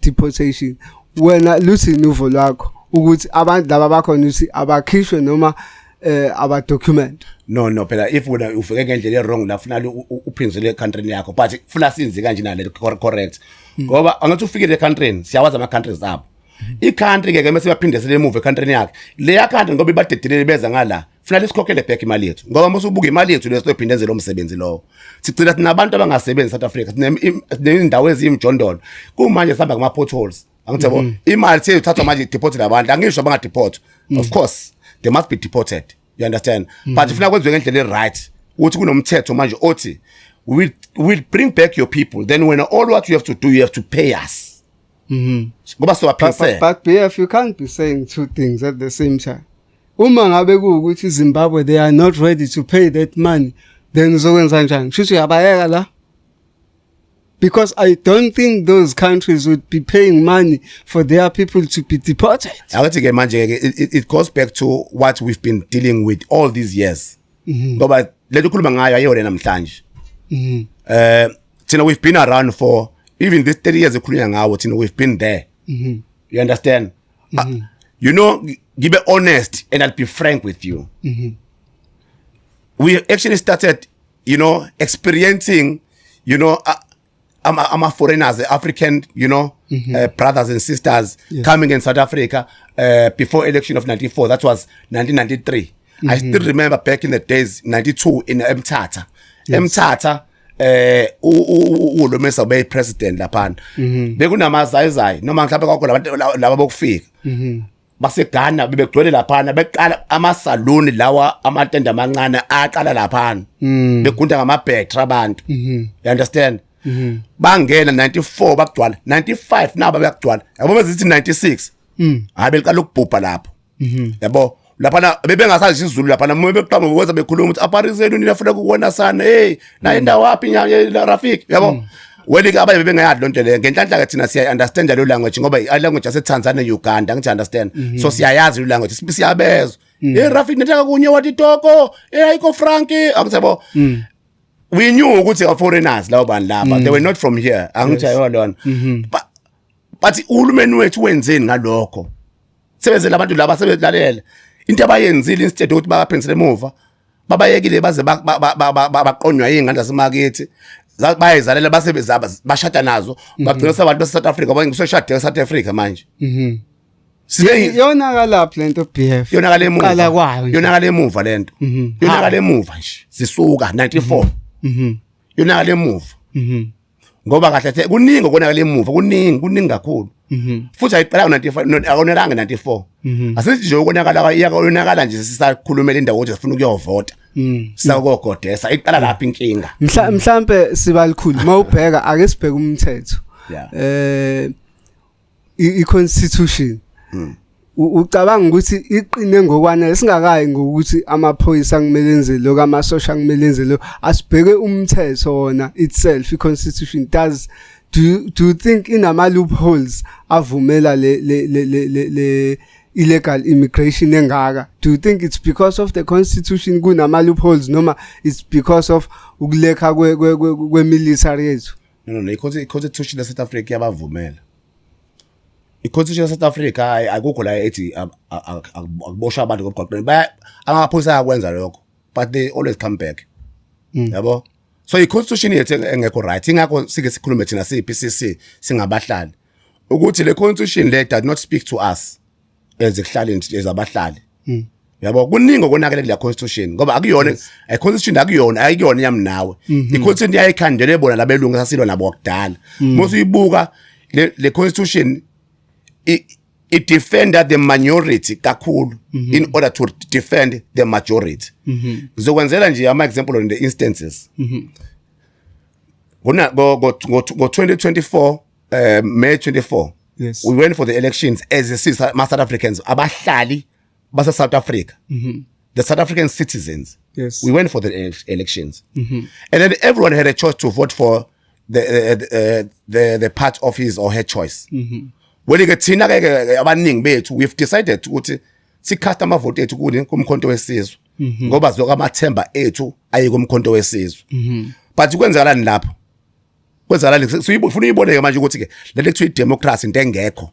deportation. Wena luthi nuvo lwakho ukuthi abantu laba bakhona uthi abakhishwe noma aba document. No phela if wena ufike ngendlela wrong la ufuna uprinzile ecountry yakho but funa sinzi kanje nale correct ngoba angathi ufike ecountry siyawazi ama countries apho. I country ke mase baphindisele emuva ecountry yakhe. Leya country ngoba ibadedile beza ngala Kufanele sikhokhele back imali yethu ngoba mase ubuka imali yethu lesizophindezela umsebenzi lowo sicela thina abantu abangasebenzi South Africa sinendawo ezimjondolo kumanje sihamba kuma potholes angithebo imali seyithathwa manje deported abantu angisho abangadeport of course they must be deported you understand but ifuna kwenziwe ngendlela right ukuthi kunomthetho manje othi we'll bring back your people then when all what you have to do you have to pay us ngoba so aphense but BF you can't be saying two things at the same time. Uma ngabe kuukuthi Zimbabwe they are not ready to pay that money then uzokwenza kanjani kusho uyabayeka la because I don't think those countries would be paying money for their people to be deported. Awuthi ke manje it goes back to what we've been dealing with all these years ngoba lethu khuluma ngayo ayona namhlanje thina we've been around for even this 30 years ekhulunywa ngawo thina we've been there you understand you know give honest and I'll be frank with you we actually started you know experiencing you know I'm a foreigners African you know brothers and sisters coming in South Africa before election of 94 that was 1993 I still remember back in the days 92 in Mthatha Mthatha uLomesa bay president lapha bekunamazayizay noma mhlawumbe kwakho labantu laba bokufika baseGhana bebegcwele lapha beqala amasaluni lawa amatende amancane aqala lapha begunda ngamabhetri abantu you understand bangena 94 bakugcwala 95 naba bayagcwala yabo bezithi 96 abeqala ukubhubha lapho yabo lapha bebengasazi isiZulu lapha noma beqhamuka ukwenza bekhuluma ukuthi apariseni niyafuna ukubona sana hey na indawo aphi nyanya Rafiki yabo welike abaye bengayadli lonto le ngenhlanhla ke thina siya understand lo language ngoba I language yase Tanzania Uganda ngithi understand so siyayazi lo language siyabezwa hey Rafiki nethaka kunye wathi toko hey ayiko Frankie angithebo we knew ukuthi are foreigners lawo bani lapha they were not from here angithi ayona but uhulumeni wethu wenzeni ngalokho sebenzela abantu laba sebedlalela into abayenzile instead ukuthi baphindisele emuva babayekile baze baqonywa ingane zasemakithi bayizalela basebenzaba bashada nazo bagcina sabantu base South Africa bangisoshada South Africa manje yona kalapha lento BF yona kale emuva yona kale emuva lento yona kale emuva nje sisuka 94 yona kale emuva ngoba kahle kuningi kona kale emuva kuningi kakhulu futhi ayiqala ngo95 akonelanga 94 asithi nje ukonakala iyakona nje sisakhulumela indawo ukuthi sifuna ukuyovota sakogodesa iqala lapha inkinga mhlambe sibalikhulu mawubheka ake sibheke umthetho i-constitution ucabanga ukuthi iqine ngokwana esingakayi ngokuthi amaphoyisa kumele enze lo kamasosha kumele enze lo asibheke umthetho wona itself i-constitution do you think inama loopholes avumela le illegal immigration engaka do you think it's because of the constitution kunama loopholes noma it's because of ukulekha kwe military yethu no i-constitution ya South Africa yabavumela i-constitution ya South Africa akukho la ethi akubosha abantu ngomgwaqweni amaphoyisa akwenza lokho but they always come back yabo so i-constitution yethu engekho right ingakho sike sikhulume thina siPCC singabahlali ukuthi le constitution le does not speak to us ezikuhlali ezabahlali yabo kuningi okonakele kule constitution ngoba akuyona i-constitution akuyona yami nawe i-constitution yayikhandele bona labelungu sasilwa nabo kudala mose uyibuka le constitution it defend the minority kakhulu in order to defend the majority ngizokwenzela nje ama example on the instances go 2024 May 24 yes. We went for the elections as a South Africans abahlali base South Africa the South African citizens yes. We went for the elections and then everyone had a choice to vote for the part of his or her choice welike thina ke abaningi bethu we've decided ukuthi si-cast ama-vote ethu kumkhonto wesizwe ngoba zoka amathemba ethu ayikumkhonto wesizwe but kwenzakalani lapho kwenzakalani sifuna uyibone manje ukuthi ke lento ekuthiwa i-democracy into engekho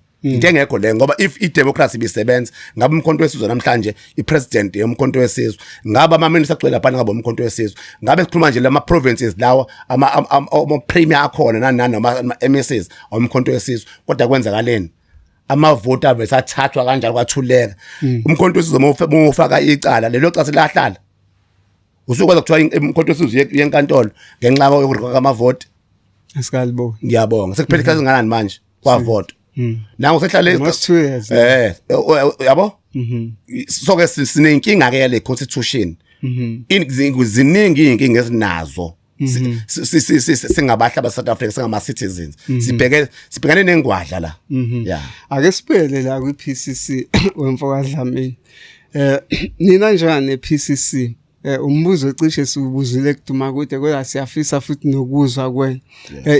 le ngoba if i-democracy bisebenza ngabe umkhonto wesizwe namhlanje i-president yomkhonto wesizwe ngabe ama-minister agcwele lapha ngabe umkhonto wesizwe ngabe sikhuluma nje lama provinces lawa ama premier akhona nani ama-MSs umkhonto wesizwe kodwa kwenzakaleni amavoti avesathathwa kanjalo kwathuleka umkhonto wesizwe mofaka icala lelo case lahlala usukwazi kuthiwa umkhonto wesizwe yenkantolo ngenxa yokurekhoda amavoti Asikalibo. ngiyabonga sekuphela isikhathi singanani manje kwavota nangu sehlale Almost 2 years. yabo so ke sinenkinga ke le constitution ziningi inkinga ezinazo singabahlaba South Africa singama citizens sibhekane nengwadla la yeah Ake siphele la ku PCC wemfoka Dlamini. Nina njani PCC? Umbuzo ocishe siubuzile kuduma kude kodwa siyafisa futhi nokuzwa kwena.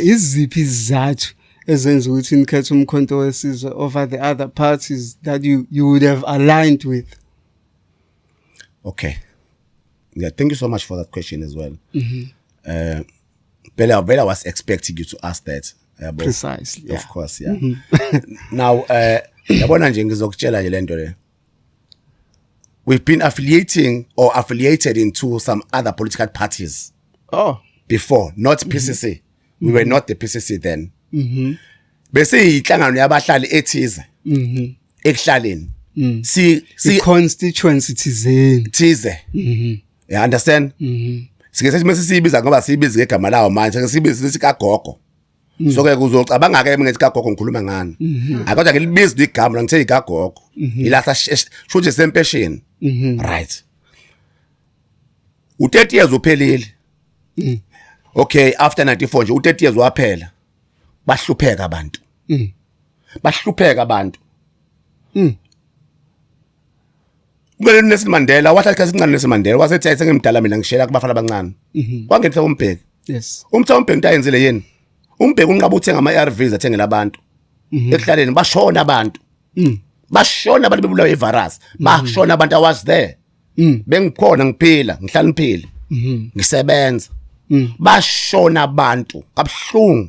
Iziphi izathu ezenza ukuthi nikhethe umkhonto wesizwe over the other parties that you would have aligned with? Okay. Yeah, thank you so much for that question as well. Bella was expecting you to ask that. Precisely. Yeah. Of course, yeah. Now, yabona nje ngizokutshela nje lento le. We've been affiliated into some other political parties. Oh. Before, not PCC. We were not the PCC then. Bese inhlangano yabahlali ethize. Ekuhlaleni. Si constituency thize. You understand? Sike sethi mase sibiza ngoba sibiza ngegama lawo manje sibiza sikagogo. So ke kuzocabanga ke ngithi kagogo ngikhuluma ngani. Akodwa ke libiza igama la ngithe igagogo. Ilahla shothi sempesheni. Right. U30 years uphelile. Okay, after 94 nje u30 years waphela. Bahlupheka abantu. Bahlupheka abantu. Kumele Nelson Mandela wahlala isikhathi esincane Nelson Mandela wasethi ayisengimdala mina ngishela kubafana abancane. Kwangethela uMbheki. Yes. Umtha uMbheki into ayenzile yini? uMbheki unqaba uthenga ama ARVs athengela abantu. Ekuhlaleni bashona abantu. Bashona abantu bebulawa ivirus. Bashona abantu I was there. Bengikhona ngiphila, ngihlala ngiphila. Ngisebenza. Bashona abantu kabuhlungu.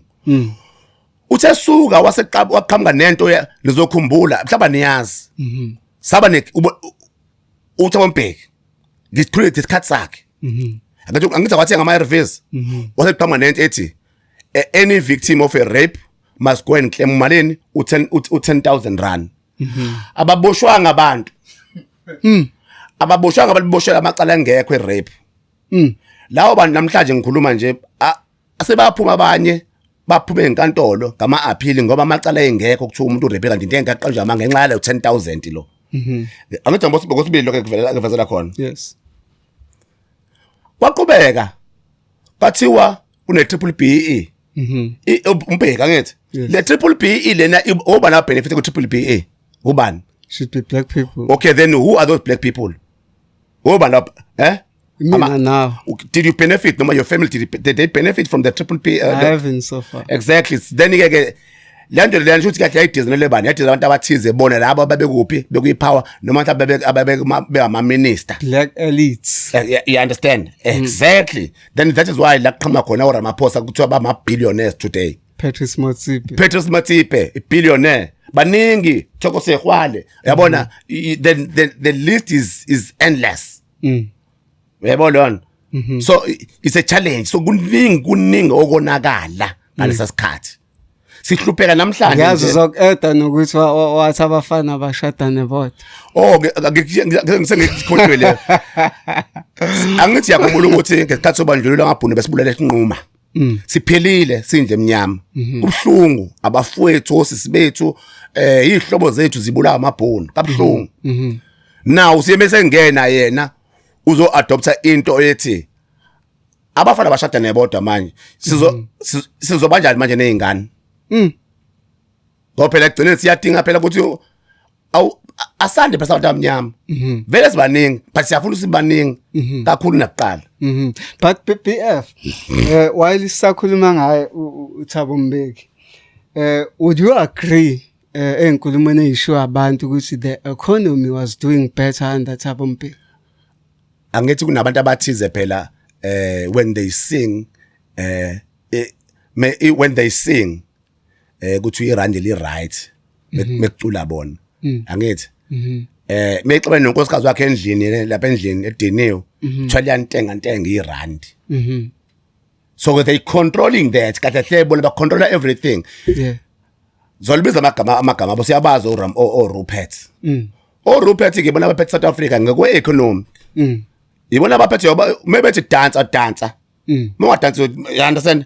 Uthe suka waqhamuka nento lizokhumbula mhlaba niyazi. Saba ne uThombeki ngicreate isikhathi sakhe angithi wathenga ama ARVs wase permanent ethi any victim of a rape must go and claim malini u10,000 rand ababoshwanga abantu ababoshwanga baliboshela amacala angekho erape lawo bantu namhlanje ngikhuluma nje asebaphuma abanye baphume enkantolo ngama appeal ngoba amacala engekho kuthiwa umuntu urape kanti into engaqanjwa manje ngenxa yale 10,000 lo angithi ngosibili lokho kuvezela khona yes waqhubeka bathiwa une triple BE umbheka ngithi le triple BE lena obana benefit ku triple BE ubani should be black people. Okay, then who are those black people? Obana Now did you benefit no your family did they benefit from the triple B? I haven't so far. Exactly. Then ke lento le nje uthi kahle ayidizine bani yathi abantu abathize bona labo babekuphi bekuyipower noma mhlawumbe ama minister Black elites. You understand? Exactly. Then that is why la qhama khona uRamaphosa kuthiwa ba ma billionaires today. Patrice Motsepe a billionaire baningi Thoko Sehwale yabona the list is endless. Uyabona? So it's a challenge. So kuningi okonakala ngalesa sikhathi. Sihlupheka namhlanje yazi zokueda nokuthi wathi abafana bashadane bodwa. Oh ngizengikhohlwe le. Angithi yakhumbula ukuthi ngesikhathi sobandlululo ngabhunu besibulala esinquma. Siphelile sindle emnyama. Kubhlungu abafowethu osisi bethu ihlobo zethu zibulawa amabhunu. Kabhlungu. Now siyemese ngena yena uzo adopta into ethi abafana bashadane bodwa manje sizobanjani manje nezingane. Ngoba phela egcineni siyadinga phela ukuthi awu asande phela abantu abanyama vele sibaningi but siyafuna sibaningi kakhulu nakuqala. But BF while sisakhuluma ngaye uThabo Mbeki would you agree enkulumweni eyisho abantu ukuthi the economy was doing better under Thabo Mbeki? Angithi kunabantu abathize phela when they sing kuthi irand li right mekucula bona angithi mexebe nonkosikazi wakhe endlini lapha endlini ediniwe thwala ntenga irand so they controlling that kahle bona ba control everything. Yeah, zolibiza amagama abo siyabazi o Rupert o Rupert ke bona abaphethe South Africa ngekwe economy ibona abaphethe mebethi dancer mongadansi you understand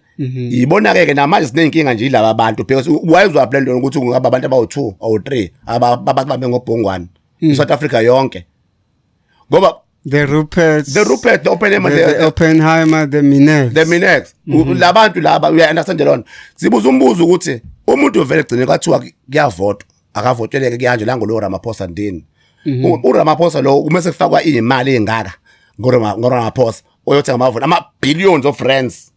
ibona ke namanje sinenkinga nje ilaba abantu because wayezwa plan ukuthi kungaba abantu abawu2 or 3 abababe ngobhongwane South Africa yonke ngoba the Rupert, the Oppenheimer, the Minex labantu laba you understand lona sibuza umbuzo ukuthi umuntu vele egcine kwathiwa kuyavota akavoteleke kanje la ngolo Ramaphosa ndini uRamaphosa lo umase kufakwa imali engaka ngoRamaphosa oyothenga amavoti ama-billions of rands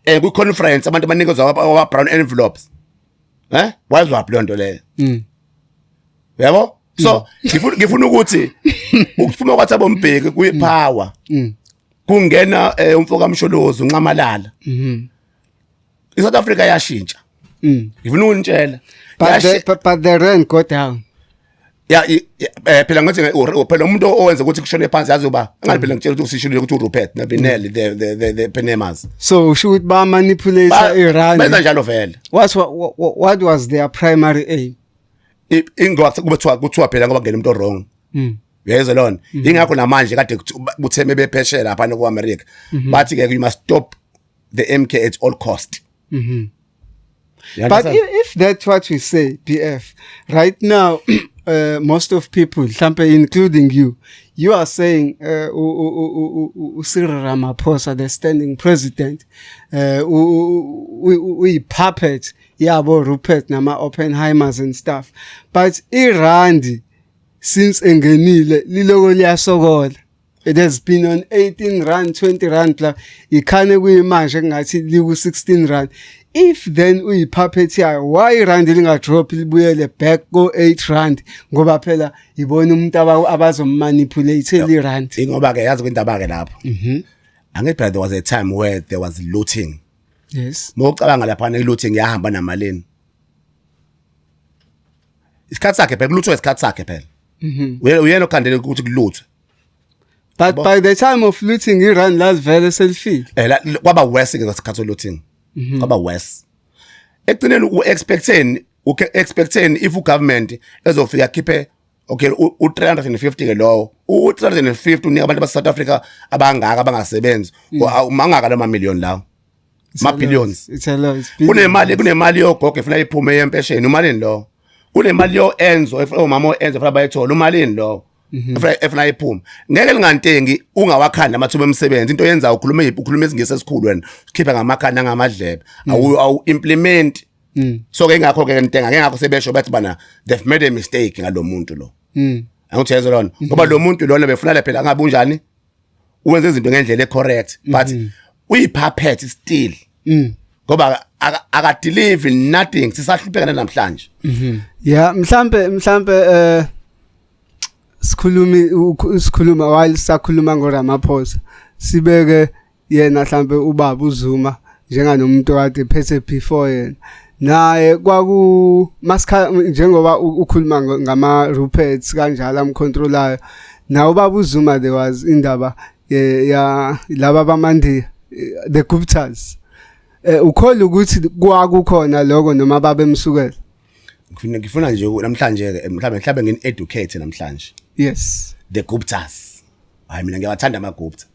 kwi-conference abantu banikezwa ama-brown envelopes wayezwaphi leyo nto leyo yabo so ngifuna ukuthi ukuphuma kwathi abombheki kuyipower kungena umfoka Msholozi uNcamalala iSouth Africa yashintsha ngifuna ukunitshela but the rand go down phela ngathi phela umuntu owenza ukuthi kushone phansi yazoba ngathi phela ngitshela ukuthi sishilo ukuthi uRupert naBinelli the Penemas so should ba manipulate Iran benza njalo vele what was their primary aim ingakho kuthiwa phela ngoba ngene umuntu wrong uyezwa lona ingakho namanje kade kutheme bepheshe lapha ku-America bathi ke you must stop the MK at all cost but if that's what we say BF right now most of people including you are saying Cyril Ramaphosa the standing president we puppet yabo Rupert nama Oppenheimers and stuff but Iran since engenile liloko liyasokola it has been on 18 rand 20 rand la ikhane kuyimanje ngathi liku 16 rand if then uyipuppet yayo why rand linga drop libuyele back go 8 rand ngoba phela ibona umuntu abazommanipulate irand ngoba ke yazi kwindaba ke lapho angithi there was a time where there was looting yes mocabanga lapha ne-looting yahamba namalini isikhathi sakhe phela kulutho isikhathi sakhe phela uyena okhandele ukuthi kulutho but by the time of looting irand las vele selfile kwaba worse ke ngesikhathi looting kwaba worse ekugcineni expecting if government ezofika khiphe okay u350 ke lo u350 unika abantu base South Africa abangaka abangasebenzi mangaka lo million lawo ma billions it's a lot kunemali yogogo efuna iphume yempesheni umalini lo kunemali yo Enzo umama oEnzo efuna bayithola umalini lo efuna iphume ngeke lingantengi ungawakhanda amathuba emsebenzi into yenza ukhuluma izingisi esikhulu wena ukhipha ngamakhanda ngamadlebe awu implement so ke ngakho ke ntenga ngeke sebesho bathi bana they've made a mistake ngalomuntu lo angithezwe lona ngoba lo muntu lona befuna phela ngabe unjani uwenza izinto ngendlela ecorrect but uyipuppet still ngoba aka deliver nothing sisahlupheka namhlanje yeah mhlambe sikhuluma while sakhuluma ngoRamaphosa sibeke yena mhlambe ubaba uZuma njenganomuntu kade phethe before yena naye kwaku maska njengoba ukhuluma ngama Ruperts kanjalo amcontrolayo na ubaba uZuma there was indaba ya laba bamandiya the Guptas ukholwa ukuthi kwakukhona lokho noma babemsukela ngifuna nje namhlanje ke mhlawumbe ngini educate namhlanje yes the Guptas hayi mina ngiyawathanda amaGupta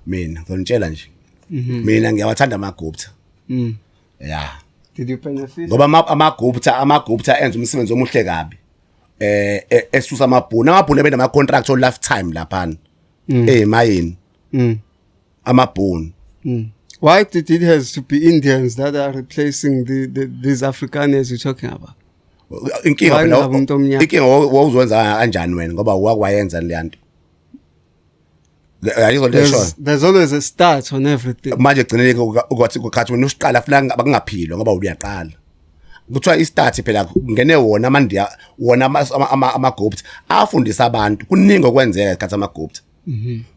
mina ngizonitshela nje mina ngiyawathanda amaGupta yeah did you benefit ngoba amaGupta enza umsebenzi omuhle kabi esusa amabhunu benama contract o lifetime lapha emayini amabhunu why did it has to be Indians that are replacing these Afrikaners you're talking about inkinga phela wawuzwenza kanjani wena ngoba wakwayenza leyanto there's always a start on everything manje gcineleke ukuthi ukhathi wena usiqala funa bakungaphilo ngoba uyaqala kuthiwa istart phela ngene wona amandiya wona amaGupta afundisa abantu kuningi okwenzeka isikhathi amaGupta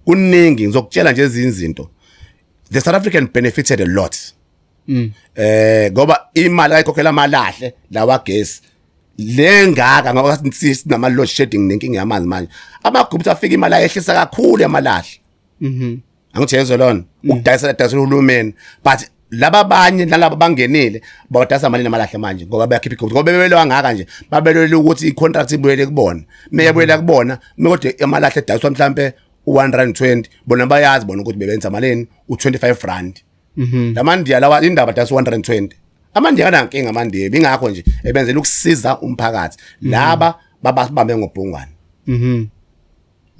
kuningi ngizokutshela nje izinto the South African benefited a lot ngoba imali ayikhokhela amalahle lawa gesi lengaka ngoba sinama load shedding nenkinga yamanzi manje amaGupta afika imali ayehlisa kakhulu yamalahle angithezwe lona ukudayisela uhulumeni but laba abanye nalabo bangenile bawudasa imali namalahle manje ngoba bayakhipha ikhophi ngoba bebelwa ngaka nje babelwe ukuthi icontract ibuyele kubona meyebuyela kubona mekode amalahle edayiswa mhlambe u120 bona bayazi bona ukuthi bebenza maleni u25 rand lamandiya lawa indaba dayisa u120 amandiya kana nkinga amandiya bingakho nje ebenzela ukusiza umphakathi laba babambe ngobhungwane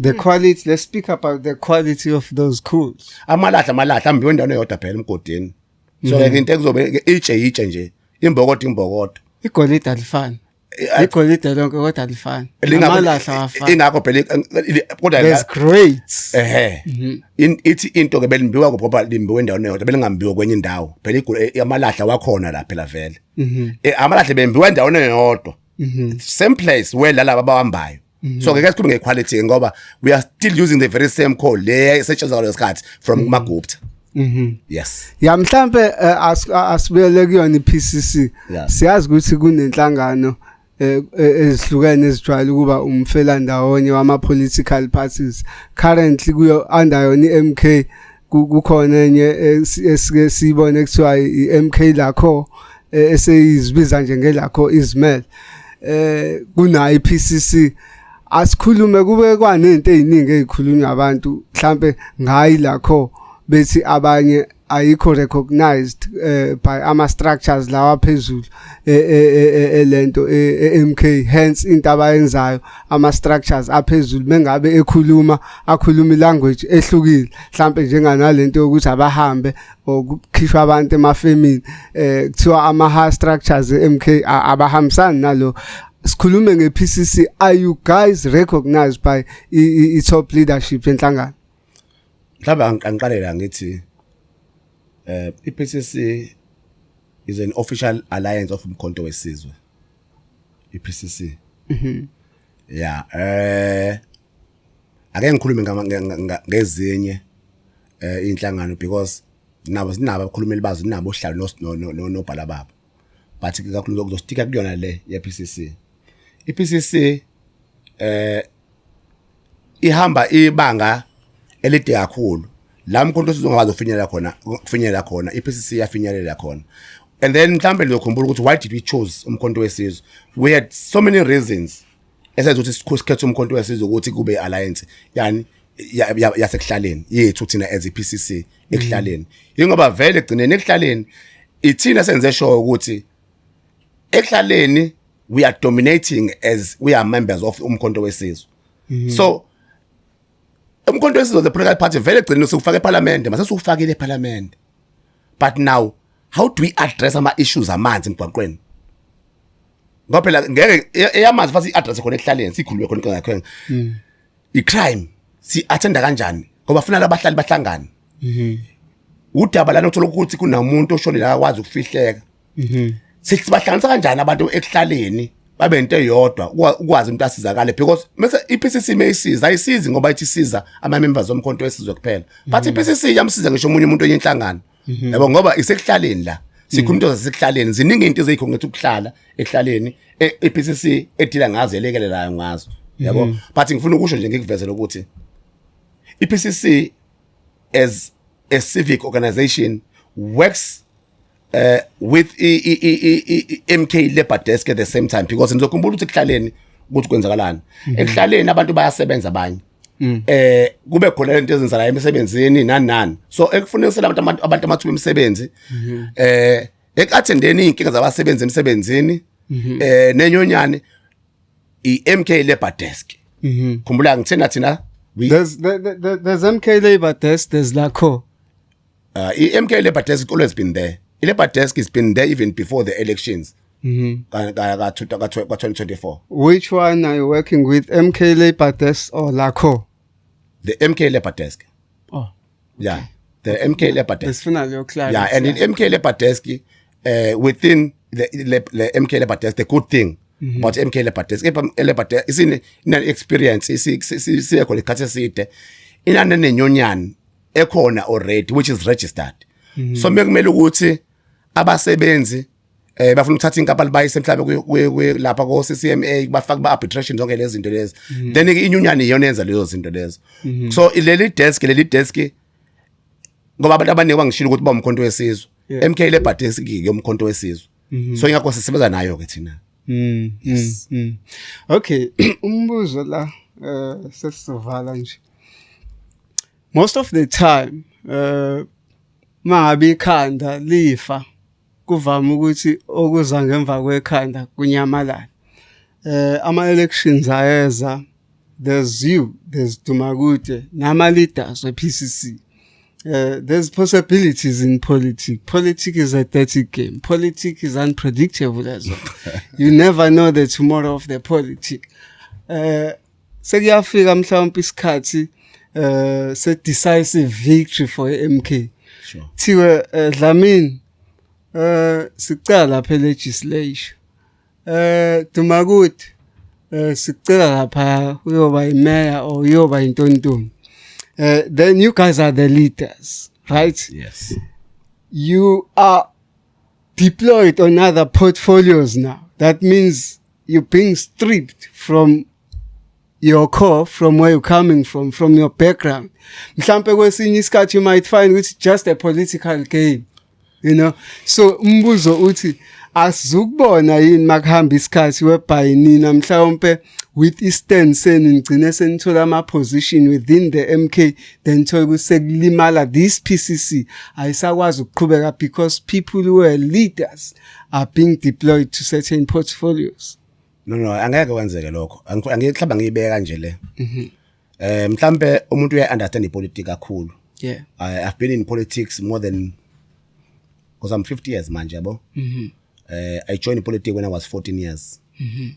the quality, let's speak about the quality of those cools. Amalahle ambiwe endaweni eyodwa phela emgodini. So ke into ekuzobe itshe nje imbokodo. Igolide alifani. Igolide lonke kodwa alifani. Amalahle awafani. Ingakho phela kodwa there's grades. Ithi into ke belimbiwa ngoba limbiwe endaweni eyodwa belingambiwa kwenye indawo. Phela amalahle wakhona la phela vele. Amalahle bembiwa endaweni eyodwa. Same place where laba abahambayo. So ke sikhuluma ngequality ngoba we are still using the very same code le esetshenziswa lesikhathi from Magupta. Yes. Ya mhlambe asibuyele kuyona iPCC. Siyazi ukuthi kunenhlangano ezihlukene ezijwayele ukuba umfelandawonye wama political parties. Currently kuyo under yona iMK kukhona enye esike sibone kuthiwa iMK lakho eseyizibiza njengelakho Ismail. Kuna iPCC asikhulume kube kwanento eziningi ezikhulunywa abantu mhlambe ngayi lakho bethi abanye ayikho recognized by ama structures lawa phezulu lento MK hence into abayenzayo ama structures aphezulu mengabe akhuluma ilanguage ehlukile mhlambe njenganalento yokuthi abahambe okukhishwa abantu emafemini kuthiwa ama high structures MK abahambisani nalo. Sikhulume ngePCC, are you guys recognized by top leadership enhlangano? Mhlawumbe angiqalela ngithi iPCC is an official alliance of umkhonto wesizwe. iPCC. Yeah, ake ngikhulume ngezinye inhlangano because nabo sinabo abakhulumeli bazo nabo ohlalo nobhala babo. But kakhulu kuzostika kuyona le yePCC. iPCC ihamba ibanga elide kakhulu la umkhonto wesizwe ongazofinyelela khona iPCC yafinyelela khona. And then mhlambe ngizokhumbula ukuthi why did we choose umkhonto wesizwe? We had so many reasons esenza ukuthi sikhethe umkhonto wesizwe ukuthi kube alliance yani yasekuhlaleni yethu thina as iPCC ekuhlaleni. Ingoba vele egcineni ekuhlaleni ithina senze sure ukuthi ekuhlaleni we are dominating as we are members of umkhonto wesizwe. So umkhonto wesizwe the political party vele egcineni sokufaka eParliament mase sokufakile eParliament. But now how do we address ama issues amanzi emgwaqweni? Ngoba phela ngeke eyamanzi fasi address khona ekuhlaleni sikhulume khona ngakho. I-crime si attenda kanjani ngoba funa labahlali bahlangane. Udaba lana uthola ukuthi kunamuntu oshonile akwazi ukufihleka. Sithi bahlanganisa kanjani abantu ekuhlaleni babe into eyodwa ukwazi umuntu asizakale because mase iPCC mayisiza ayisizi ngoba ithi siza ama members omkhonto wesizwe kuphela but iPCC yamsiza ngisho umuntu oyenhlangano yabo ngoba isekuhlaleni la sikhuluma into zasekuhlaleni ziningi into ezikho ngethi ukuhlala ekuhlaleni iPCC edila ngazo elekelelayo ngazo yabo but ngifuna ukusho nje ngikuvezela ukuthi iPCC as a civic organization works with MK Labour Desk at the same time because ngizokhumbula ukuthi ekuhlaleni ukuthi kwenzakalani ekuhlaleni abantu bayasebenza abanye kube khona into ezenzala emsebenzini nani so ekufunekisela abantu amathuba emisebenzi ekattendeni inkinga zabasebenzi emsebenzini nenyonyane iMK Labour Desk khumbula ngithena thina there's MK Labour Desk, there's LACO. iMK Labour Desk has always been there. Labour Desk has been there even before the elections. 2024. Which one are you working with, MK Labour Desk or LACO? The MK Labour Desk. Oh, okay. Yeah, the MK Labour Desk. It's finally your client. Yeah, and in MK Labour Desk, within the MK Labour Desk, the good thing about MK Labour Desk, Labour Desk is in an experience. Is in an union ekhona already, which is registered. So mekumele ukuthi abasebenzi bafuna ukuthatha inkapani bayise mhlawumbe lapha ko CCMA bafaka ba arbitration zonke lezi zinto lezi then inyunyana iyona yenza lezo zinto lezo so leli desk ngoba abantu abaningi bangishilo ukuthi ba umkhonto wesizwe MK le bhade sikike umkhonto wesizwe so ingakho sisebenza nayo ke thina yes. Okay umbuzo la sesizovala nje most of the time mangabe ikhanda lifa kuvama ukuthi okuza ngemva kwekhanda kunyamalala ama elections ayeza there's Dumakude nama leaders we PCC there's possibilities in politics. Politics is a dirty game. Politics is unpredictable as well. You never know the tomorrow of the politics. Sekuyafika mhlawumbe isikhathi se decisive victory for MK. Sure. Thiwe Dlamini sicela lapha legislation. Dumakude sicela lapha uyoba imayor or uyoba intontoni. Then you guys are the leaders, right? Yes. You are deployed on other portfolios now. That means you're being stripped from your core, from where you're coming from your background. Mhlampe kwesinye isikhathi you might find it's just a political game, you know. So umbuzo uthi asizukubona yini makuhamba isikhathi whereby nina mhlawumbe with Eastern senigcine senithola ama position within the MK then thola kusekulimala this PCC ayisakwazi ukuqhubeka because people who are leaders are being deployed to certain portfolios. No angeke kwenzeke lokho angihlaba ngiyibeka nje le mhlambe umuntu uya understand ipolitics kakhulu. Yeah, I've been in politics more than because I'm 50 years manje yabo. I joined politics when I was 14 years.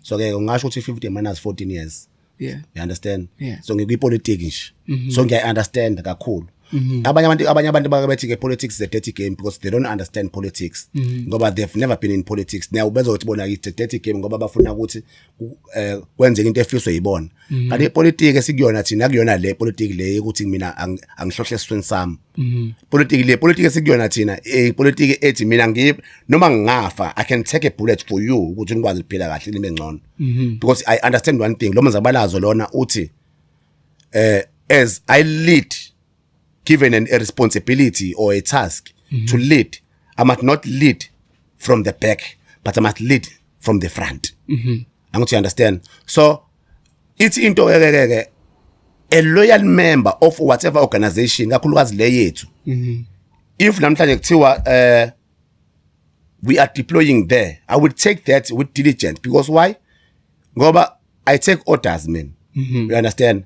So ke ngisho ukuthi 50 minus 14 years. Yeah. You understand? Yeah. So ngikuyipolitics nje. So ngiya understand kakhulu. Abanye abantu babethi ke politics is a dirty game because they don't understand politics. Ngoba they've never been in politics. Now bezothi bona it's a dirty game ngoba bafuna ukuthi kwenzeke into efiswe yibona. Kanti ipolitics esikuyona thina kuyona le politics le ukuthi mina angihlohle esweni sami. Politics esikuyona thina politics ethi mina noma ngingafa I can take a bullet for you ukuthi ngikwazi ukuphila kahle libe ngcono. Because I understand one thing lo menzabalazo lona uthi as I lead given a responsibility or a task to lead, I must not lead from the back, but I must lead from the front. I want you to understand. So, it's into a loyal member of whatever organization, kakhulukazi le yethu. If namhlanje kuthiwa we are deploying there, I would take that with diligence because why? Ngoba I take orders, man. You understand?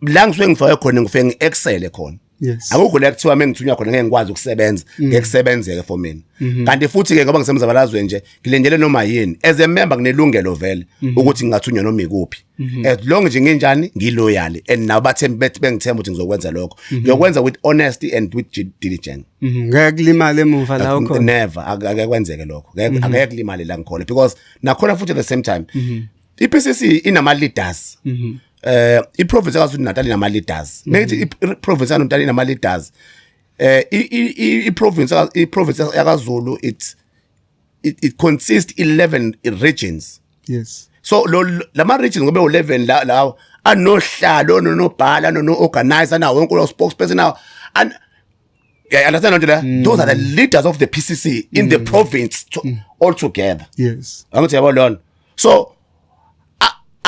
La ngisuke ngifike khona ngifike ngiexcel khona. Yes. Akukho la kuthiwa mengithunywa khona ngeke ngikwazi ukusebenza ngekusebenzeke for mina. Kanti futhi ke ngoba ngisemzabalazwe nje ngilendele noma yini as a member nginelungelo vele ukuthi ngingathunywa noma ikuphi. As long nje nginjani ngiloyal and nabathembi bengithemba ukuthi ngizokwenza lokho. Ngiyokwenza with honesty and with diligence. Ngeke kulimale emuva la ukhona. Never akeke kwenzeke lokho. Akeke kulimale la ngikhona because nakhona futhi at the same time iPCC inama leaders. I-province yaKwaZulu Natal inama leaders. Methi i-province yaNatal inama leaders. I-province yaKwaZulu it consists 11 regions. Yes. So lama regions ngobe 11 lawo anohlalo nonobhala no-organizer nawo wonke lo spokesperson nawo and yeah, understand that those are the leaders of the PCC in the province all together. Yes. Angithi yabo lona. So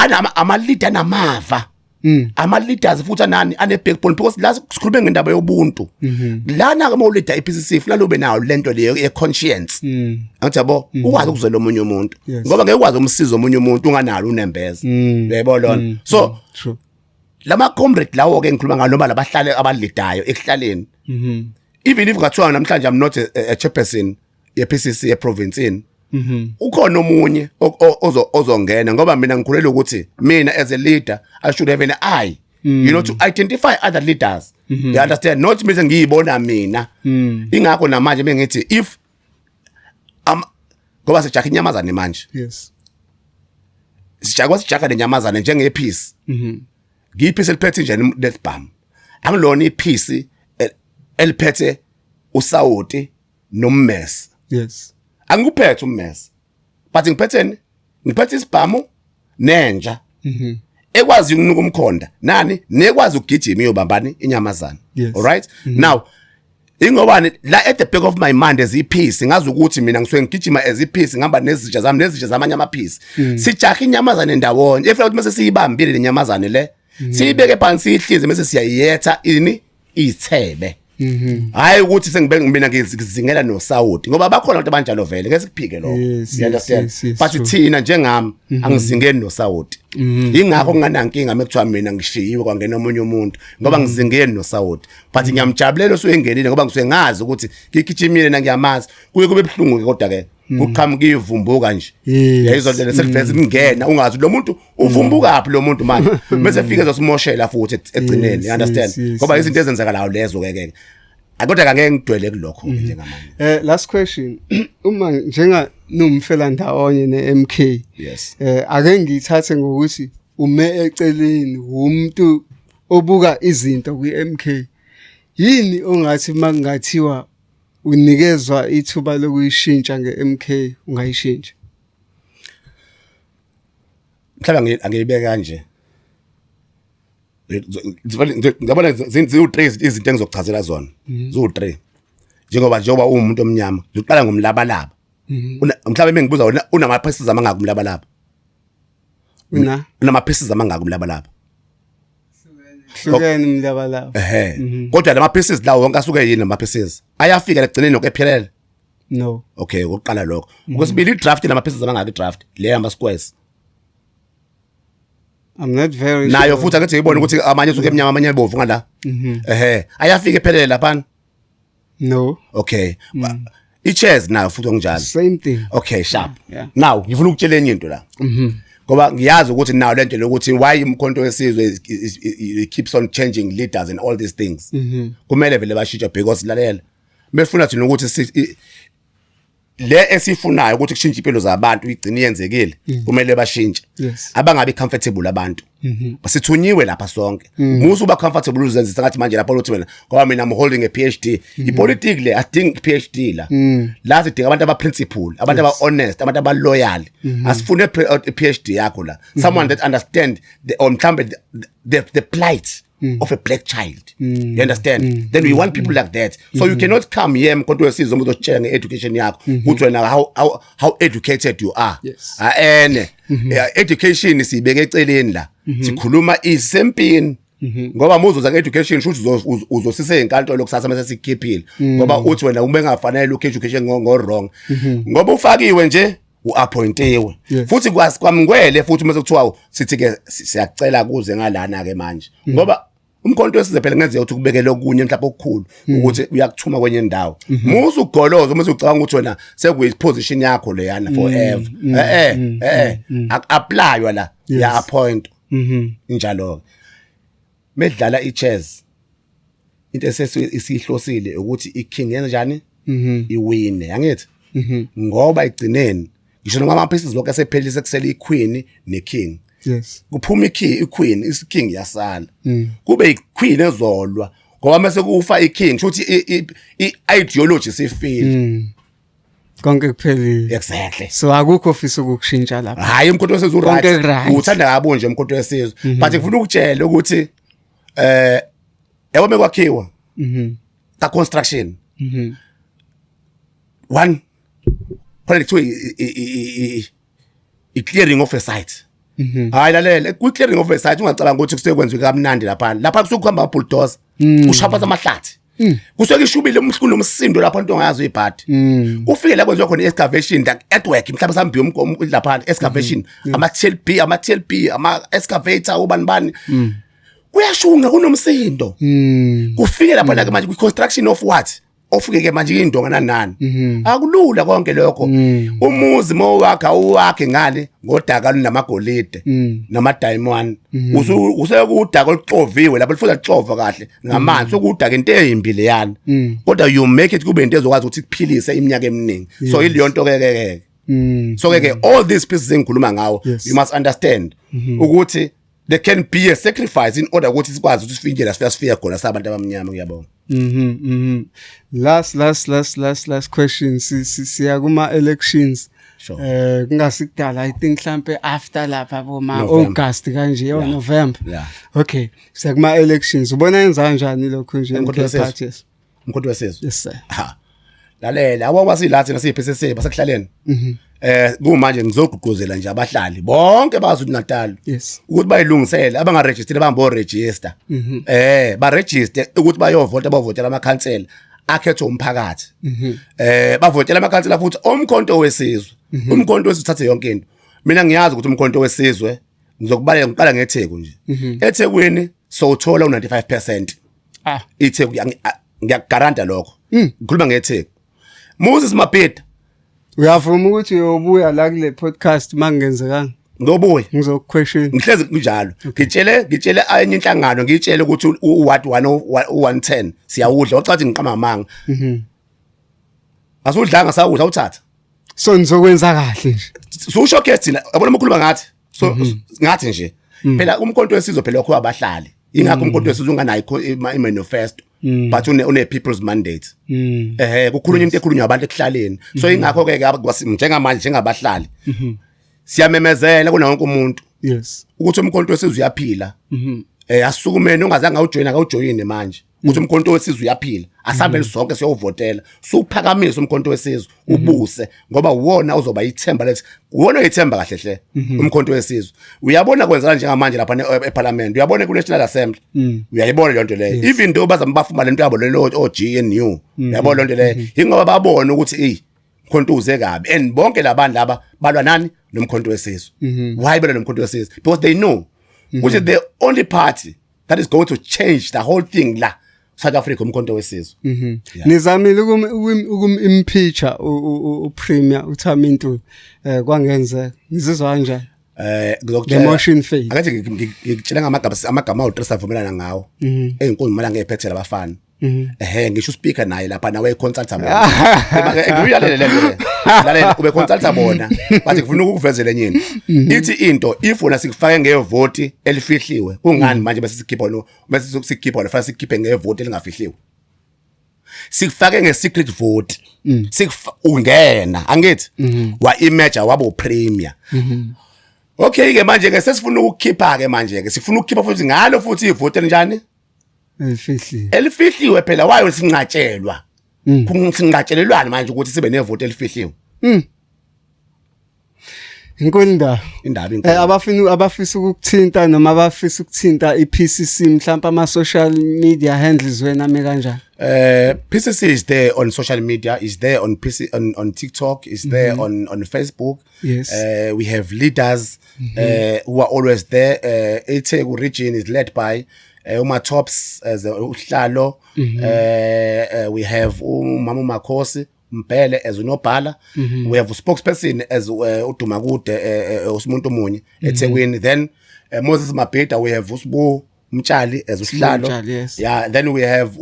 ama leader namava ama leaders futhi nani ane backbone because la sikhuluma ngendaba yobuntu lana ke mo leader iPCC ufuna ube nawo lento leyo ye conscience angithi yabo ukwazi ukuzwela omunye umuntu ngoba ngeke ukwazi umsiza omunye umuntu unganalo unembeza yebo lona so true lama comrade lawo ke ngikhuluma ngalo labahlale abalidayo ekuhlaleni even if ngathiwa namhlanje I'm not a chairperson ye PCC ye province in ukhona omunye ozongena ngoba mina ngikhulela ukuthi mina as a leader I should have an eye you know to identify other leaders you understand not me ngiyibona mina ingakho namanje bengithi if ngoba sijaka inyamazane manje yes sijaka lenyamazane njengepiece ngiyipiece eliphethe nje death bomb angilona ipiece eliphethe usawoti nommesi yes angikuphethe ummesi but ngiphethe isibhamu nenja ekwazi ukunuka umkhonda nani nekwazi ukugijima iyobambani inyamazana yes. All right now ingobani la at the back of my mind as ipiece ngazi ukuthi mina ngisuke ngigijima as ipiece ngihamba nezitsha zamanye amapiece sijaha inyamazane ndawonye efuna ukuthi mase siyibambile lenyamazane le siyibeke phansi ihlize mase siyayetha ithebe hayi ukuthi sengibe mina ngizingela nosawoti ngoba bakhona abantu abanjalo vele ke sikuphike lokho you understand but thina njengami angizingeni nosawoti ingakho nginganankinga mekuthiwa mina ngishiyiwe kwangena omunye umuntu ngoba ngizingeni nosawoti but ngiyamjabulela osuke engenile ngoba ngisuke ngazi ukuthi ngigijimile nangiyamazi kuye kube ebhlungu kodwa ke uqhamuka ivumbuka nje yayizondlela seliveze ingena ungazi lo muntu uvumbuka aphi lo muntu manje bese fika ezosimoshela futhi egcineni you understand ngoba izinto ezenzakalayo lezo ke kodwa ngeke ngidwele kulokho njengamanje last question uma njenga numfela ndawonye neMK yes ake ngithathe ngokuthi ume eceleni umuntu obuka izinto kwiMK yini ongathi makungathiwa unikezwa ithuba lokuyishintsha ngeMK ungayishintsha mhlawumbe angiyibeka kanje ngiyabona ziwu3 izinto engizokuchazela zona ziwu3 njengoba umuntu omnyama uzoqala ngomlabalaba mhlawumbe mengibuza unama pieces amangaka umlabalaba unama pieces amangaka umlabalaba hlukene umlabalaba kodwa lama pieces lawo wonke asuke yini lama pieces ayafika legcineni nokephelele no okay ukuqala lokho ukwesibili idraft lama pieces amangaka idraft le ama squares I'm not very nayo futhi akethe ibone ukuthi amanye usuke emnyama amanye ebovu ngala ayafika ephelele lapha no okay i-chairs nayo futhi onjalo same thing okay sharp now ngifuna ukutshela enye into la ngoba ngiyazi ukuthi nayo lento lokuthi why umkhonto wesizwe keeps on changing leaders and all these things kumele vele bashintshe because lalela befuna thina ukuthi le esifunayo ukuthi kushintshe impilo zabantu igcine yenzekile kumele bashintshe abangabe comfortable abantu basithunyiwe lapha sonke musu ba comfortable uzenzisa ngathi manje lapha lothi wena ngoba mina I'm holding a PhD ipolitiki le ading PhD la sidinga abantu aba principled abantu aba honest abantu aba loyal asifune PhD yakho la someone that understand the plight of a black child you understand then we want people like that so you cannot come here mkhonto wesizwe umuntu otshela ngeeducation yakho uthi wena how educated you are and education sibeke eceleni la sikhuluma isempini ngoba muzoza ngeeducation futhi uzosise inkantolo kusasa mase sikhiphile ngoba uthi wena ubengafanele education ngo wrong ngoba ufakiwe nje uappointiwe futhi kwamngwele futhi mase kuthiwa sithi ke siyacela kuze ngalana ke manje ngoba umkhonto wesizwe phela ngeze uthi kubekele okunye mhlawumbe okukhulu ukuthi uyakuthuma kwenye indawo musu ugoloza uma ucabanga ukuthi wena sekuyiposition yakho leyana forever apply la ya appoint njalo medlala ichess into esihlosile ukuthi iking yenza njani iwine yangithi ngoba igcineni ngisho noma ama-pieces lokho asephelise kusele iqueen neking yes kuphuma iqueen isiking yasala kube iqueen ezolwa ngoba mase kufa iking futhi i-ideology sifile konke kuphelile exactly so akukho ofisa ukukushintsha lapha hayi umkhonto wesizwe uright uthanda kabo nje umkhonto wesizwe but ngifuna ukutshela ukuthi yabo mekwakhiwa ka construction one khona kuthiwa i-clearing of a site hayi lalela ku-clearing of a site ungacabanga ukuthi kusekwenziwe kamnandi lapha kusukuhamba bulldozer ushaphaza amahlathi kusuke ishubile umsindo lapha into ongayazi ibhadi ufike la kwenziwa khona excavation earthwork mhlawumbe sambi lapha excavation ama-TLB ama-excavator ubani kuyashunga kunomsindo kufike lapha la manje ku-construction of what ofike ke manje indonga nanani akulula konke lokho umuzi mowakha uwakhe ngale ngodaka lunamagolide nama diamond usekudaka oluxoviwe lapho lifuza lixova kahle ngamanzi okudaka into ezimbi leyana kodwa you make it kube into ezokwazi ukuthi kuphilise iminyaka eminingi so iliyo nto ke so ke all these pieces engikhuluma ngawo you must understand ukuthi there can be a sacrifice in order ukuthi sikwazi ukuthi sifinye la sifika khona sabantu abamnyama kuyabona last question siya kuma elections kungasikudala I think mhlambe after lapha boma August kanje November okay siya kuma elections ubona yenza kanjani lokho nje parties umkhonto wesizwe. Yes sir. Ha. Lalela abo basilathi nasiyiPCC basekuhlaleni. Kumanje ngizogqugquzela nje abahlali bonke baZulu Natal Yes. ukuthi bayilungisele abangaregister bambo register. Ba register ukuthi bayovota bavotela amakhansela akhethe umphakathi. Bavotela amakhansela futhi omkhonto wesizwe. Umkhonto wesizwe uthathe yonke into. Mina ngiyazi ukuthi umkhonto wesizwe ngizokubalela ngiqala ngeTheku nje. eThekwini sowuthola u95%. iTheku ngiyagaranta lokho. Ngikhuluma ngeTheku. Moses Mabhida Uyavuma ukuthi uyobuya la kule podcast mangenzekanga. ngobuya Ngizokuquestion. ngihlezi kunjalo. Ngitshele enye inhlangano ngitshele ukuthi u-what 110 siyawudla ocathi ngiqama amanga. Asudlanga sawudla uthatha. So nizokwenza kahle nje. Susho ke thina yabona ukukhuluma ngathi. So ngathi nje. Phela umkhonto wesizwe phela lokho abahlali. Ingakho umkhonto wesizwe unganayo i-manifesto. But une people's mandate. Kukhulunywa into ekhulunywa abantu ekuhlaleni. So ingakho ke njengamanje njengabahlali. Siyamemezela kuna wonke umuntu. Yes. Ukuthi umkhonto wesizwe uyaphila. Asukumene ungazange awujoyine manje. Ukuthi umkhonto wesizwe uyaphila. Asambele sonke siyovotela. Suphakamisa umkhonto wesizwe ubuse ngoba uwona uzoba ithemba lethi. Uwona ithemba kahle hle umkhonto wesizwe. Uyabona kwenzana njengamanje lapha eParliament. Uyabona kuNational Assembly. Uyayibona le nto leyo. Even though bazambafuma lento yabo lelo GNU. Uyabona le nto leyo. Ingoba babona ukuthi umkhonto uze kabi and bonke labantu laba balwa nani nomkhonto wesizwe. Why balwa nomkhonto wesizwe? Because they know which is the only party that is going to change the whole thing la South Africa umkhonto wesizwe. Nizamile impeacher uPremier uThaminto kwangenza ngizizwa kanjani? The motion failed. Akathi ngikutshela amagama awu3 avumelana ngawo. Ezinkulu mala ngephethela abafana. Ngisho speaker naye lapha nawe consulta bona. Ngiyalele lento. Lalela ube consulta bona. Bathi ngifuna ukukuvezela enyini. Ithi into if wona sikufake ngevoti elifihliwe. Kungani manje bese sikhipha no bese sikhipha wona fanele sikhiphe ngevoti elingafihliwe. Sikufake nge-secret vote. Ungena angithi wa image wabo Premier. Okay ke manje ke sesifuna ukukhipha ke manje ke sifuna ukukhipha futhi ngalo futhi ivote enjani elifihliwe phela wayo sinqatshelwa kungatshelelwana manje ukuthi sibe nevote elifihliwe. Inkundla indaba abafisa ukuthinta noma abafisa ukuthinta iPCC mhlawumbe ama social media handles wena me kanjani? PCC is there on social media, is there on on TikTok, is there on Facebook. Yes. We have leaders who are always there. eTheku region is led by Uma Tops as uhlalo. We have Mama Makhosi Mpele as unobhala. We have a spokesperson as uDumakude umuntu omunye eThekwini. Then Moses Mabhida, we have Usbu Mtshali as uhlalo. Yes. Yeah, then we have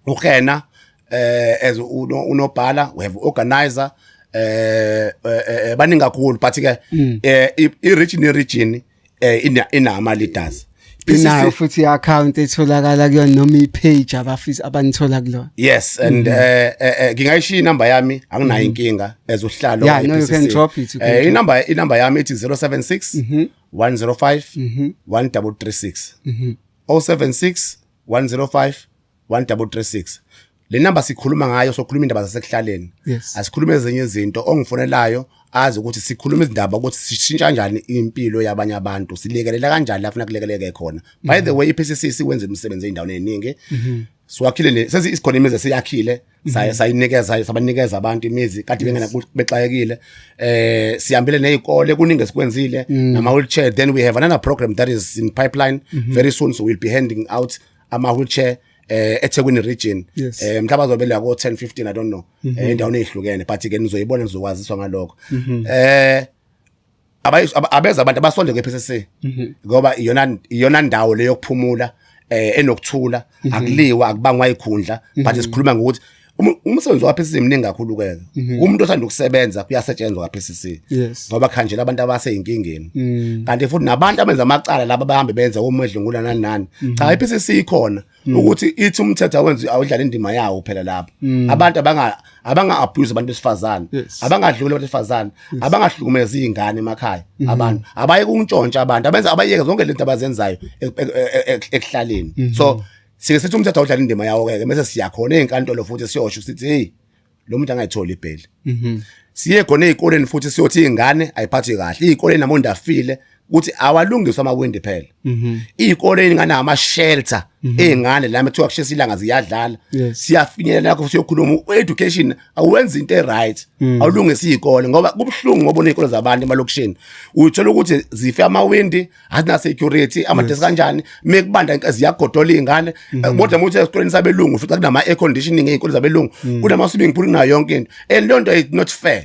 Ukhena as unobhala. We have organizer baningi kakhulu but ke i-region inama leaders. Inayo futhi i-account etholakala kuyona noma i-page abafisa abanithola kulona. Yes, and ngingayishiya inamba yami anginayo inkinga ezuhlalo. Yeah, no, you can drop it. Inamba yami ithi 076 105 1336. 076 105 1336. Le number sikhuluma ngayo sokhuluma indaba zasekuhlaleni. Asikhuluma ezinye izinto ongifonelayo azi ukuthi sikhuluma izindaba ukuthi sishintsha kanjani impilo yabanye abantu, silekelela kanjani la funa kulekeleke khona. By the way, iPCC siwenza imisebenzi eyindawo eziningi. Siwakhile sezi isikhona imizi siyakhile, sayinikeza sabanikeza abantu imizi kade bengena bexayekile. Sihambile nezikole kuningi esikwenzile nama wheelchair. Then we have another program that is in pipeline very soon, so we'll be handing out ama wheelchair eThekwini region. Mhlaba azobela ko 10-15 I don't know endaweni ezihlukene but ke nizoyibona nizokwaziswa ngalokho. Abeza abantu abasonde kwePCC ngoba iyona ndawo leyo kuphumula enokuthula akuliwa akubangwa ikhundla but sikhuluma ngokuthi umsebenzi waPCC mningi kakhulu ke. Umuntu othanda ukusebenza kuyasetshenzwa kwaPCC ngoba khanjela abantu abaseyinkingeni. Kanti futhi nabantu abenza amacala laba bahambe benza omedlungula nani. Cha iPCC ikhona ukuthi ithi umthetho wenza awudlala indima yawo phela lapha. Abantu abanga abuse abantu besifazane, abangadluli abantu besifazane, abangahlukumeza izingane emakhaya. Abantu abaye kuntshontsha abantu abenza abayeke zonke lento abazenzayo ekuhlaleni. So sike sithi umthetho awudlala indima yawo ke bese siya khona ezinkantolo futhi siyosho sithi hey lo muntu angayithola ibheli siye khona ezikoleni futhi siyothi izingane ayiphathwe kahle izikole namonda afile ukuthi awalungiswa amawindi phela izikole ingane ama shelter ezingane la methiwa kushisa ilanga ziyadlala siyafinyelela lapho siyokhuluma education awenza into eright awulungisa izikole ngoba kubhlungu ngoba nezikole zabantu emalokishini uthola ukuthi zife amawindi azina security amadesk kanjani mekubanda inkazi yagodola izingane kodwa muthi esikoleni sabelungu ufica kunama air conditioning ezikole zabelungu kunama swimming pool nayo yonke into leyo nto is not fair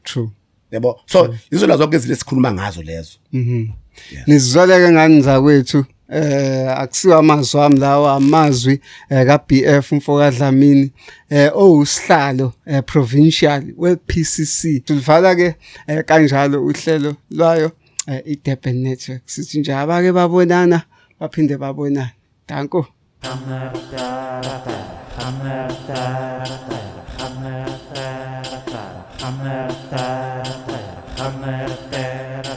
True. yabo so izona zonke izinto esikhuluma ngazo lezo Nizoleke ngani zakwethu akusiwa amazwi ami lawa amazwi ka BF Mfoka Dlamini owusihlalo provincial we PCC tulivala ke kanjalo uhlelo lwayo iDurban Network sithi nje abake babonana baphinde babonana danko Hammer